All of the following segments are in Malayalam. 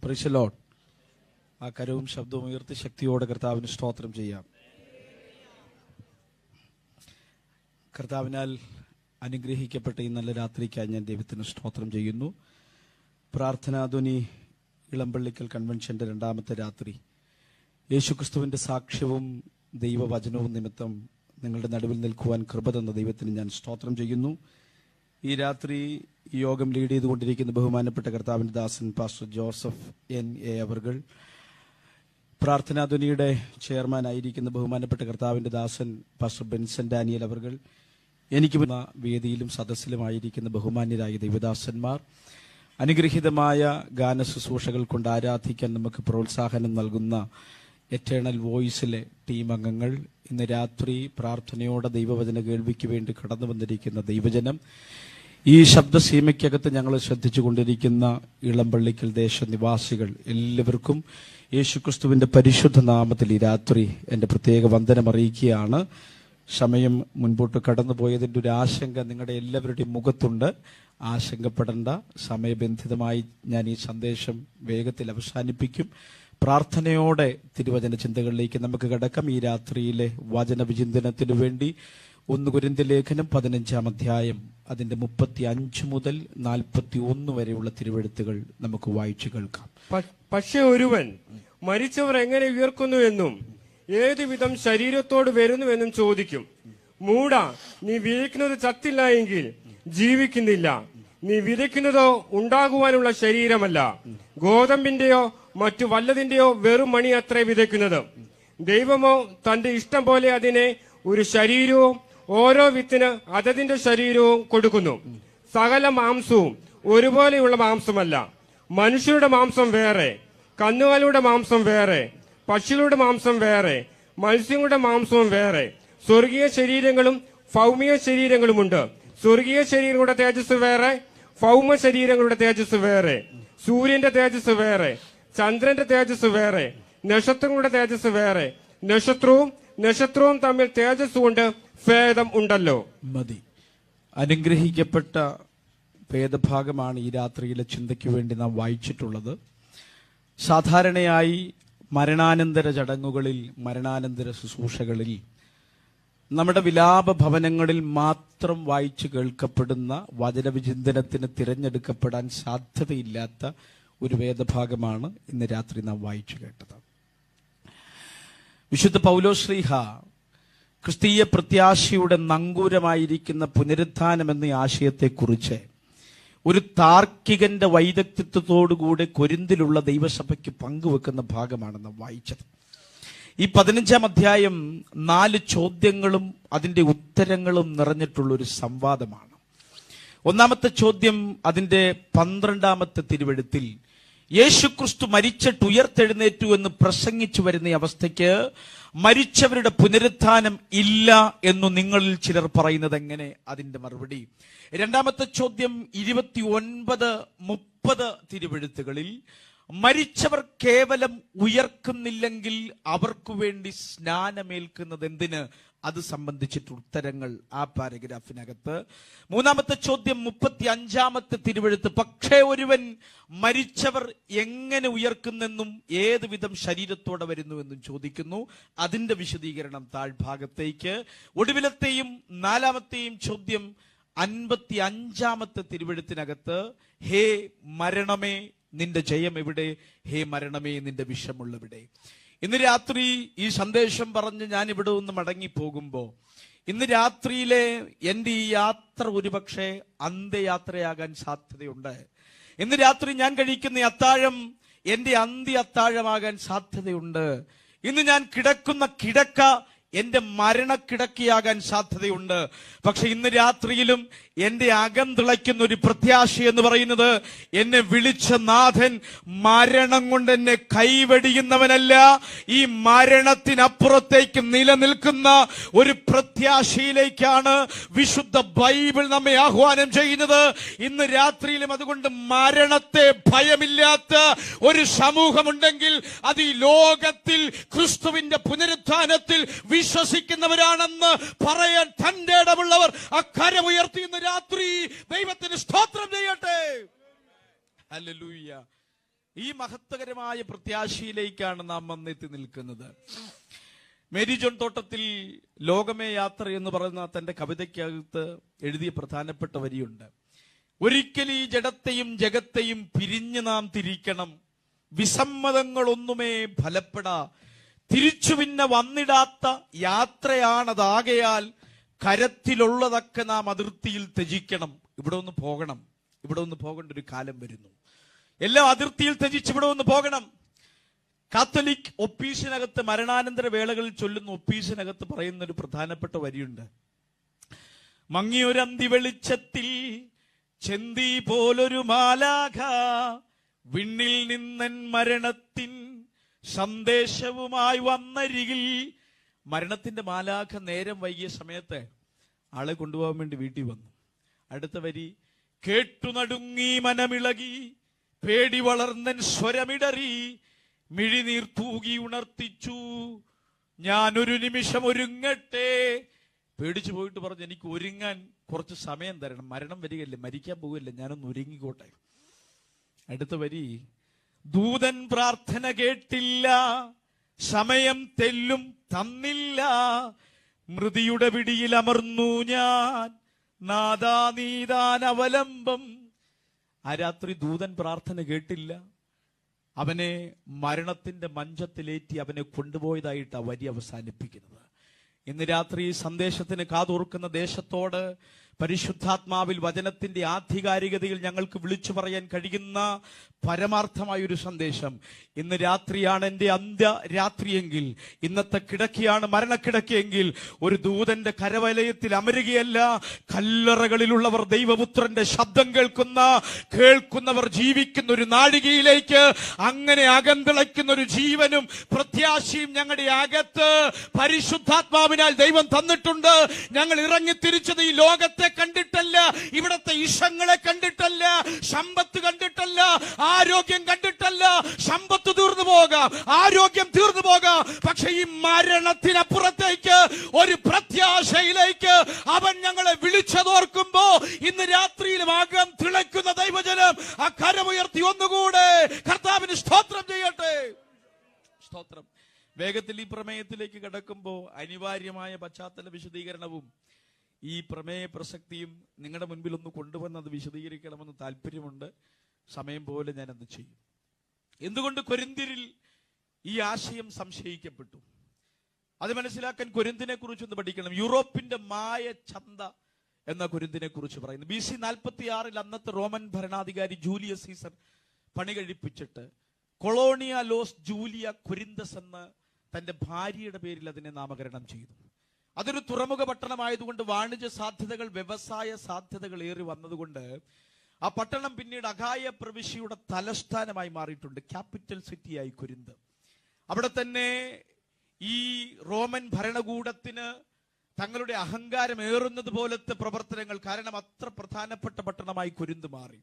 Praise the Lord. ആ കരവും ശബ്ദവും ഉയർത്തി ശക്തിയോടെ കർത്താവിന് സ്തോത്രം ചെയ്യാം. കർത്താവിനാൽ അനുഗ്രഹിക്കപ്പെട്ട ഈ നല്ല രാത്രിക്കായി ഞാൻ ദൈവത്തിന് സ്തോത്രം ചെയ്യുന്നു. പ്രാർത്ഥനാധ്വനി ഇളമ്പള്ളിക്കൽ കൺവെൻഷന്റെ രണ്ടാമത്തെ രാത്രി യേശുക്രിസ്തുവിന്റെ സാക്ഷ്യവും ദൈവവചനവും നിമിത്തം നിങ്ങളുടെ നടുവിൽ നിൽക്കുവാൻ കൃപ തന്ന ദൈവത്തിന് ഞാൻ സ്തോത്രം ചെയ്യുന്നു. ഈ രാത്രി ഈ യോഗം ലീഡ് ചെയ്തുകൊണ്ടിരിക്കുന്ന ബഹുമാനപ്പെട്ട കർത്താവിന്റെ ദാസൻ പാസ്റ്റർ ജോസഫ് N.A. അവർകൾ, പ്രാർത്ഥനാധ്വനിയുടെ ചെയർമാൻ ആയിരിക്കുന്ന ബഹുമാനപ്പെട്ട കർത്താവിന്റെ ദാസൻ പാസ്റ്റർ ബെൻസൻ ഡാനിയൽ അവർകൾ, എനിക്ക് വേദിയിലും സദസ്സിലുമായിരിക്കുന്ന ബഹുമാന്യരായ ദൈവദാസന്മാർ, അനുഗ്രഹീതമായ ഗാന ശുശ്രൂഷകൾ കൊണ്ട് ആരാധിക്കാൻ നമുക്ക് പ്രോത്സാഹനം നൽകുന്ന എറ്റേണൽ വോയിസിലെ ടീം അംഗങ്ങൾ, ഇന്ന് രാത്രി പ്രാർത്ഥനയോടെ ദൈവവചന കേൾവിക്ക് വേണ്ടി കടന്നു വന്നിരിക്കുന്ന ദൈവജനം, ഈ ശബ്ദസീമയ്ക്കകത്ത് ഞങ്ങൾ ശ്രദ്ധിച്ചുകൊണ്ടിരിക്കുന്ന ഇളമ്പള്ളിക്കൽ ദേശനിവാസികൾ എല്ലാവർക്കും യേശുക്രിസ്തുവിന്റെ പരിശുദ്ധ നാമത്തിൽ ഈ രാത്രി എൻ്റെ പ്രത്യേക വന്ദനം അറിയിക്കുകയാണ്. സമയം മുൻപോട്ട് കടന്നുപോയതിൻ്റെ ഒരു ആശങ്ക നിങ്ങളുടെ എല്ലാവരുടെയും മുഖത്തുണ്ട്. ആശങ്കപ്പെടേണ്ട. സമയബന്ധിതമായി ഞാൻ ഈ സന്ദേശം വേഗത്തിൽ അവസാനിപ്പിക്കും. പ്രാർത്ഥനയോടെ തിരുവചന ചിന്തകളിലേക്ക് നമുക്ക് കടക്കാം. ഈ രാത്രിയിലെ വചന വിചിന്തനത്തിനു വേണ്ടി 1 കൊരിന്ത്യർ ലേഖനം 15-ാം അധ്യായം അതിന്റെ 35 മുതൽ 41 വരെയുള്ള തിരുവെഴുത്തുകൾ നമുക്ക് വായിച്ചു കേൾക്കാം. പക്ഷെ ഒരുവൻ മരിച്ചവർ എങ്ങനെ ഉയർക്കുന്നു എന്നും ഏതുവിധം ശരീരത്തോട് വരുന്നുവെന്നും ചോദിക്കും. മൂഢ, നീ വിതയ്ക്കുന്നത് ചത്തില്ല എങ്കിൽ ജീവിക്കുന്നില്ല. നീ വിതയ്ക്കുന്നതോ ഉണ്ടാകുവാനുള്ള ശരീരമല്ല, ഗോതമ്പിന്റെയോ മറ്റു വല്ലതിന്റെയോ വെറും മണി അത്രേ വിതയ്ക്കുന്നത്. ദൈവമോ തന്റെ ഇഷ്ടം പോലെ അതിനെ ഒരു ശരീരവും ഓരോ വിത്തിന് അതതിന്റെ ശരീരവും കൊടുക്കുന്നു. സകല മാംസവും ഒരുപോലെയുള്ള മാംസമല്ല. മനുഷ്യരുടെ മാംസം വേറെ, കന്നുകാലിയുടെ മാംസം വേറെ, പക്ഷികളുടെ മാംസം വേറെ, മത്സ്യങ്ങളുടെ മാംസവും വേറെ. സ്വർഗീയ ശരീരങ്ങളും ഭൗമിക ശരീരങ്ങളുമുണ്ട്. സ്വർഗീയ ശരീരങ്ങളുടെ തേജസ് വേറെ, ഭൗമ ശരീരങ്ങളുടെ തേജസ് വേറെ. സൂര്യന്റെ തേജസ് വേറെ, ചന്ദ്രന്റെ തേജസ് വേറെ, നക്ഷത്രങ്ങളുടെ തേജസ് വേറെ. നക്ഷത്രവും തമ്മിൽ തേജസ് കൊണ്ട് ഭേദം ഉണ്ടല്ലോ. മതി. അനുഗ്രഹിക്കപ്പെട്ട വേദഭാഗമാണ് ഈ രാത്രിയിലെ ചിന്തയ്ക്ക് വേണ്ടി നാം വായിച്ചിട്ടുള്ളത്. സാധാരണയായി മരണാനന്തര ചടങ്ങുകളിൽ, മരണാനന്തര ശുശ്രൂഷകളിൽ, നമ്മുടെ വിലാപ ഭവനങ്ങളിൽ മാത്രം വായിച്ചു കേൾക്കപ്പെടുന്ന വചനവിചിന്തനത്തിന് തിരഞ്ഞെടുക്കപ്പെടാൻ സാധ്യതയില്ലാത്ത ഒരു വേദഭാഗമാണ് ഇന്ന് രാത്രി നാം വായിച്ചു കേട്ടത്. വിശുദ്ധ പൗലോശ്ലീഹ ക്രിസ്തീയ പ്രത്യാശയുടെ നങ്കൂരമായിരിക്കുന്ന പുനരുത്ഥാനം എന്ന ആശയത്തെക്കുറിച്ച് ഒരു താർക്കികന്റെ വൈദഗ്ധ്യത്തോടുകൂടെ കൊരിന്തിലുള്ള ദൈവസഭയ്ക്ക് പങ്കുവെക്കുന്ന ഭാഗമാണ് നാം വായിച്ചത്. ഈ 15-ാം അധ്യായം 4 ചോദ്യങ്ങളും അതിന്റെ ഉത്തരങ്ങളും നിറഞ്ഞിട്ടുള്ളൊരു സംവാദമാണ്. ഒന്നാമത്തെ ചോദ്യം അതിന്റെ 12-ാമത്തെ തിരുവെഴുത്തിൽ യേശുക്രിസ്തു മരിച്ചിട്ട് ഉയർത്തെഴുന്നേറ്റു എന്ന് പ്രസംഗിച്ചു വരുന്ന അവസ്ഥയ്ക്ക് മരിച്ചവരുടെ പുനരുത്ഥാനം ഇല്ല എന്നു നിങ്ങളിൽ ചിലർ പറയുന്നത് എങ്ങനെ? അതിന്റെ മറുപടി. രണ്ടാമത്തെ ചോദ്യം 29-30 തിരുവെഴുത്തുകളിൽ മരിച്ചവർ കേവലം ഉയർക്കുന്നില്ലെങ്കിൽ അവർക്കു വേണ്ടി സ്നാനമേൽക്കുന്നത് എന്തിന്? അത് സംബന്ധിച്ചിട്ട് ഉത്തരങ്ങൾ ആ പാരഗ്രാഫിനകത്ത്. മൂന്നാമത്തെ ചോദ്യം 35-ാമത്തെ തിരുവെഴുത്ത്, പക്ഷേ ഒരുവൻ മരിച്ചവർ എങ്ങനെ ഉയർക്കുന്നെന്നും ഏതുവിധം ശരീരത്തോടെ വരുന്നുവെന്നും ചോദിക്കുന്നു. അതിന്റെ വിശദീകരണം താഴ്ഭാഗത്തേക്ക്. ഒടുവിലത്തെയും 4-ാമത്തെയും ചോദ്യം 55-ാമത്തെ തിരുവെഴുത്തിനകത്ത്, ഹേ മരണമേ നിന്റെ ജയം എവിടെ? ഹേ മരണമേ നിന്റെ വിഷമുള്ളവിടെ? ഇന്ന് രാത്രി ഈ സന്ദേശം പറഞ്ഞ് ഞാൻ ഇവിടെ നിന്ന് മടങ്ങിപ്പോകുമ്പോ ഇന്ന് രാത്രിയിലെ എന്റെ ഈ യാത്ര ഒരുപക്ഷെ അന്ത്യയാത്രയാകാൻ സാധ്യതയുണ്ട്. ഇന്ന് രാത്രി ഞാൻ കഴിക്കുന്ന അത്താഴം എന്റെ അന്ത്യ അത്താഴമാകാൻ സാധ്യതയുണ്ട്. ഇന്ന് ഞാൻ കിടക്കുന്ന കിടക്ക എന്റെ മരണക്കിടക്കയാകാൻ സാധ്യതയുണ്ട്. പക്ഷെ ഇന്ന് രാത്രിയിലും എന്റെ അകം തിളയ്ക്കുന്ന ഒരു പ്രത്യാശ എന്ന് പറയുന്നത്, എന്നെ വിളിച്ച നാഥൻ മരണം കൊണ്ട് എന്നെ കൈവെടിയുന്നവനല്ല, ഈ മരണത്തിനപ്പുറത്തേക്ക് നിലനിൽക്കുന്ന ഒരു പ്രത്യാശയിലേക്കാണ് വിശുദ്ധ ബൈബിൾ നമ്മെ ആഹ്വാനം ചെയ്യുന്നത്. ഇന്ന് രാത്രിയിലും അതുകൊണ്ട് മരണത്തെ ഭയമില്ലാത്ത ഒരു സമൂഹമുണ്ടെങ്കിൽ അത് ഈ ലോകത്തിൽ ക്രിസ്തുവിന്റെ പുനരുത്ഥാനത്തിൽ വിശ്വസിക്കുന്നവരാണെന്ന് പറയാൻ തന്റെ ഇടമുള്ളവർ അക്കരമുയർത്തിയുന്ന രാത്രി ദൈവത്തിന് സ്തോത്രം ചെയ്യട്ടെ. ഹല്ലേലൂയ. ഈ മഹത്വകരമായ പ്രത്യാശയിലേക്കാണ് നാം വന്നെത്തി നിൽക്കുന്നത്. മേരി ജോൺ തോട്ടത്തിൽ ലോകമേ യാത്ര എന്ന് പറയുന്ന തന്റെ കവിതയ്ക്കകത്ത് എഴുതിയ പ്രധാനപ്പെട്ട വരിയുണ്ട്. ഒരിക്കൽ ഈ ജഡത്തെയും ജഗത്തെയും പിരിഞ്ഞു നാം തിരിക്കണം, വിസമ്മതങ്ങളൊന്നുമേ ഫലപ്പെടാ, തിരിച്ചു പിന്നെ വന്നിടാത്ത യാത്രയാണതാകയാൽ കരത്തിലുള്ളതൊക്കെ നാം അതിർത്തിയിൽ ത്യജിക്കണം. ഇവിടെ ഒന്ന് പോകണം, ഇവിടെ ഒന്ന് പോകേണ്ട ഒരു കാലം വരുന്നു. എല്ലാം അതിർത്തിയിൽ ത്യജിച്ച് ഇവിടെ ഒന്ന് പോകണം. കാത്തലിക് ഒപ്പീസിനകത്ത് മരണാനന്തര വേളകളിൽ ചൊല്ലുന്ന ഒപ്പീസിനകത്ത് പറയുന്ന ഒരു പ്രധാനപ്പെട്ട വരിയുണ്ട്. മങ്ങിയൊരന്തി വെളിച്ചത്തിൽ ചെന്തി പോലൊരു മാലാഖ വിണ്ണിൽ നിന്നൻ മരണത്തിൻ സന്ദേശവുമായി വന്നരികിൽ. മരണത്തിന്റെ മാലാഖ നേരം വൈകിയ സമയത്ത് ആളെ കൊണ്ടുപോകാൻ വേണ്ടി വീട്ടിൽ വന്നു. അടുത്ത വരി, കേട്ടു നടുങ്ങി മനമിളകി പേടി വളർന്നൻ സ്വരമിടറി മിഴിനീർ തൂകി ഉണർത്തിച്ചു ഞാനൊരു നിമിഷം ഒരുങ്ങട്ടെ. പേടിച്ചു പോയിട്ട് പറഞ്ഞു, എനിക്ക് ഒരുങ്ങാൻ കുറച്ച് സമയം തരണം, മരണം വരികയല്ലേ, മരിക്കാൻ പോവുകയല്ലേ, ഞാനൊന്ന് ഒരുങ്ങിക്കോട്ടെ. അടുത്ത വരി, ദൂതൻ പ്രാർത്ഥന കേട്ടില്ല, സമയം തെല്ലും തന്നില്ല, മൃതിയുടെ പിടിയിൽ അമർന്നു ഞാൻ, നാദാ നീതാൻ അവലംബം. ആ രാത്രി ദൂതൻ പ്രാർത്ഥന കേട്ടില്ല, അവനെ മരണത്തിന്റെ മഞ്ചത്തിലേറ്റി അവനെ കൊണ്ടുപോയതായിട്ട് ആ വരി അവസാനിപ്പിക്കുന്നത്. ഇന്ന് രാത്രി സന്ദേശത്തിന് കാതോർക്കുന്ന ദേശത്തോട് പരിശുദ്ധാത്മാവിൽ വചനത്തിന്റെ ആധികാരികതയിൽ ഞങ്ങൾക്ക് വിളിച്ചു പറയാൻ കഴിയുന്ന പരമാർത്ഥമായൊരു സന്ദേശം. ഇന്ന് രാത്രിയാണ് എന്റെ അന്ത്യ രാത്രിയെങ്കിൽ, ഇന്നത്തെ കിടക്കയാണ് മരണക്കിടക്കയെങ്കിൽ, ഒരു ദൂതന്റെ കരവലയത്തിൽ അമരുകയല്ല, കല്ലറകളിലുള്ളവർ ദൈവപുത്രന്റെ ശബ്ദം കേൾക്കുന്നവർ ജീവിക്കുന്ന ഒരു നാഴികയിലേക്ക്, അങ്ങനെ അകന്തിളയ്ക്കുന്ന ഒരു ജീവനും പ്രത്യാശയും ഞങ്ങളുടെ അകത്ത് പരിശുദ്ധാത്മാവിനാൽ ദൈവം തന്നിട്ടുണ്ട്. ഞങ്ങൾ ഇറങ്ങിത്തിരിച്ചത് ഈ ലോകത്തെ കണ്ടിട്ടല്ല, ഇവിടത്തെ ഇഷങ്ങളെ കണ്ടിട്ടല്ല, സമ്പത്ത് കണ്ടിട്ടല്ല, ആരോഗ്യം കണ്ടിട്ടല്ല. സമ്പത്ത് തീർന്നു പോകാം, ആരോഗ്യം തീർന്നു പോകാം, പക്ഷെ ഈ മരണത്തിനപ്പുറത്തേക്ക് ഒരു പ്രത്യാശയിലേക്ക് അവൻ ഞങ്ങളെ വിളിച്ചതോർക്കുമ്പോ ഇന്ന് രാത്രിയിലും ആകം തിളയ്ക്കുന്ന ദൈവജനം ആ കരമുയർത്തി ഒന്നുകൂടെ കർത്താവിന് സ്തോത്രം ചെയ്യട്ടെ. സ്തോത്രം. വേഗത്തിൽ ഈ പ്രമേയത്തിലേക്ക് കടക്കുമ്പോൾ അനിവാര്യമായ പശ്ചാത്തല വിശദീകരണവും ഈ പ്രമേയ പ്രസക്തിയും നിങ്ങളുടെ മുൻപിൽ ഒന്ന് കൊണ്ടുവന്നത് വിശദീകരിക്കണമെന്ന് താല്പര്യമുണ്ട്. സമയം പോലെ ഞാൻ അത് ചെയ്യും. എന്തുകൊണ്ട് കൊരിന്ത്യരിൽ ഈ ആശയം സംശയിക്കപ്പെട്ടു? അത് മനസ്സിലാക്കാൻ കൊരിന്തിനെ കുറിച്ചൊന്ന് പഠിക്കണം. യൂറോപ്പിന്റെ മായ ചന്ത എന്ന കൊരിന്തിനെ കുറിച്ച് പറയുന്നു. BC 46 അന്നത്തെ റോമൻ ഭരണാധികാരി ജൂലിയസ് സീസർ പണി കഴിപ്പിച്ചിട്ട് കൊളോണിയ ലോസ് ജൂലിയ കൊരിന്തസ് എന്ന തന്റെ ഭാര്യയുടെ പേരിൽ അതിനെ നാമകരണം ചെയ്തു. അതൊരു തുറമുഖ പട്ടണമായതുകൊണ്ട് വാണിജ്യ സാധ്യതകൾ, വ്യവസായ സാധ്യതകൾ ഏറി വന്നതുകൊണ്ട് ആ പട്ടണം പിന്നീട് അഖായ പ്രവിശ്യയുടെ തലസ്ഥാനമായി മാറിയിട്ടുണ്ട്. ക്യാപിറ്റൽ സിറ്റിയായി കൊരിന്ത്. അവിടെ തന്നെ ഈ റോമൻ ഭരണകൂടത്തിന് തങ്ങളുടെ അഹങ്കാരം ഏറുന്നത് പോലത്തെ പ്രവർത്തനങ്ങൾ, കാരണം അത്ര പ്രധാനപ്പെട്ട പട്ടണമായി കൊരിന്ത് മാറി.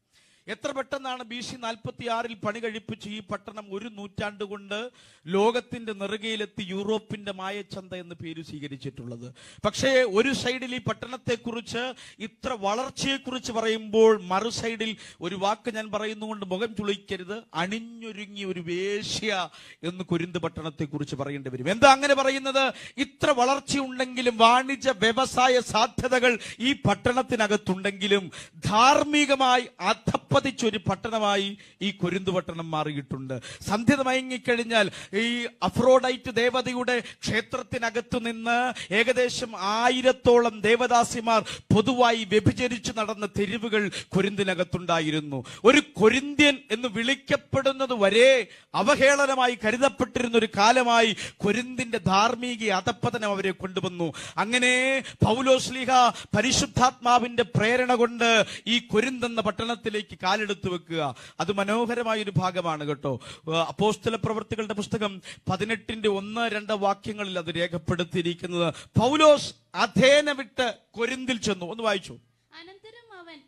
എത്ര പെട്ടെന്നാണ് BC 46 പണി കഴിപ്പിച്ച് ഈ പട്ടണം ഒരു നൂറ്റാണ്ട് കൊണ്ട് ലോകത്തിന്റെ നെറുകയിലെത്തി യൂറോപ്പിന്റെ മായച്ചന്ത എന്ന് പേര് സ്വീകരിച്ചിട്ടുള്ളത്. പക്ഷേ ഒരു സൈഡിൽ ഈ പട്ടണത്തെക്കുറിച്ച്, ഇത്ര വളർച്ചയെക്കുറിച്ച് പറയുമ്പോൾ മറു സൈഡിൽ ഒരു വാക്ക് ഞാൻ പറയുന്നുകൊണ്ട് മുഖം ചുളിക്കരുത്, അണിഞ്ഞൊരുങ്ങിയ ഒരു വേശ്യ എന്ന് കൊരിന്ത് പട്ടണത്തെക്കുറിച്ച് പറയേണ്ടി വരും. എന്താ അങ്ങനെ പറയുന്നത്? ഇത്ര വളർച്ചയുണ്ടെങ്കിലും, വാണിജ്യ വ്യവസായ സാധ്യതകൾ ഈ പട്ടണത്തിനകത്തുണ്ടെങ്കിലും, ധാർമ്മികമായി പതിച്ചൊരു പട്ടണമായി ഈ കൊരിന്ത് പട്ടണം മാറിയിട്ടുണ്ട്. സന്ധ്യ മയങ്ങിക്കഴിഞ്ഞാൽ ഈ അഫ്രോഡൈറ്റ് ദേവതയുടെ ക്ഷേത്രത്തിനകത്തു നിന്ന് ഏകദേശം 1000-ഓളം ദേവദാസിമാർ പൊതുവായി വ്യഭിചരിച്ചു നടന്ന തെരുവുകൾ കൊരിന്തിനകത്തുണ്ടായിരുന്നു. ഒരു കൊരിന്ത്യൻ എന്ന് വിളിക്കപ്പെടുന്നത് വരെ അവഹേളനമായി കരുതപ്പെട്ടിരുന്ന ഒരു കാലമായി കൊരിന്തിന്റെ ധാർമ്മിക അധപ്പതനം അവരെ കൊണ്ടുവന്നു. അങ്ങനെ പൗലോസ്ലീഹ പരിശുദ്ധാത്മാവിന്റെ പ്രേരണ കൊണ്ട് ഈ കൊരിന്ത് എന്ന പട്ടണത്തിലേക്ക് കാലെടുത്ത് വെക്കുക. അത് മനോഹരമായ ഒരു ഭാഗമാണ് കേട്ടോ. അപ്പോസ്തല പ്രവൃത്തികളുടെ പുസ്തകം 18-1-2 വാക്യങ്ങളിൽ അത് രേഖപ്പെടുത്തിയിരിക്കുന്നത്. പൗലോസ് അഥേന വിട്ട് കൊരിന്തിൽ ചെന്നു. ഒന്ന് വായിച്ചു. അനന്തരം അവൻ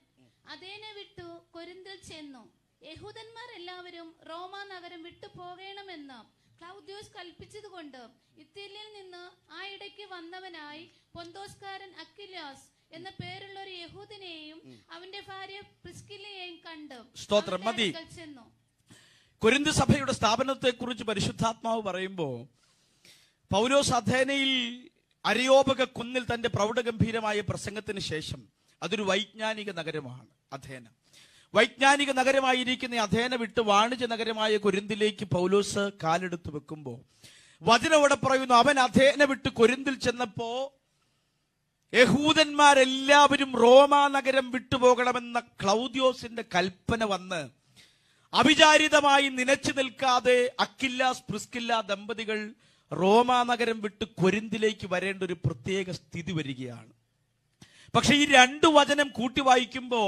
അഥേന വിട്ടു കൊരിന്തിൽ ചെന്നു. യഹൂദന്മാർ എല്ലാവരും റോമാ നഗരം വിട്ടു പോകണമെന്ന് ക്ലൗദ്യോസ് കൽപ്പിച്ചതുകൊണ്ട് ഇറ്റലിയിൽ നിന്ന് ആ ഇടയ്ക്ക് വന്നവനായി പൊന്തോസ്കാരൻ അക്വിലാസ് എന്ന പേരുള്ള ഒരു യഹൂദനെയും അവന്റെ ഭാര്യ പ്രിസ്കില്ലയെയും കണ്ടു. സ്തോത്രം. മതി. കൊരിന്ത് സഭയുടെ സ്ഥാപനത്തെക്കുറിച്ച് പരിശുദ്ധാത്മാവ് പറയുമ്പോൾ, പൗലോസ് അഥേനയിൽ അരയോപക കുന്നിൽ തന്റെ പ്രൗഢഗംഭീരമായ പ്രസംഗത്തിന് ശേഷം, അതൊരു വൈജ്ഞാനിക നഗരമാണ് അഥേന. വൈജ്ഞാനിക നഗരമായിരിക്കുന്ന അഥേന വിട്ട് വാണിജ്യ നഗരമായ കൊരിന്തിലേക്ക് പൗലോസ് കാലെടുത്ത് വെക്കുമ്പോൾ വചനം ഇവിടെ പറയുന്നു, അവൻ അഥേന വിട്ട് കൊരിന്തിൽ ചെന്നപ്പോ യഹൂദന്മാരെല്ലാവരും റോമാ നഗരം വിട്ടുപോകണമെന്ന ക്ലൗദ്യോസിന്റെ കൽപ്പന വന്ന് അവിചാരിതമായി നിലച്ചു നിൽക്കാതെ അക്കില്ലാസ് പ്രിസ്കില്ല ദമ്പതികൾ റോമാ നഗരം വിട്ട് കൊരിന്തിലേക്ക് വരേണ്ട ഒരു പ്രത്യേക സ്ഥിതി വരികയാണ്. പക്ഷെ ഈ രണ്ടു വചനം കൂട്ടി വായിക്കുമ്പോ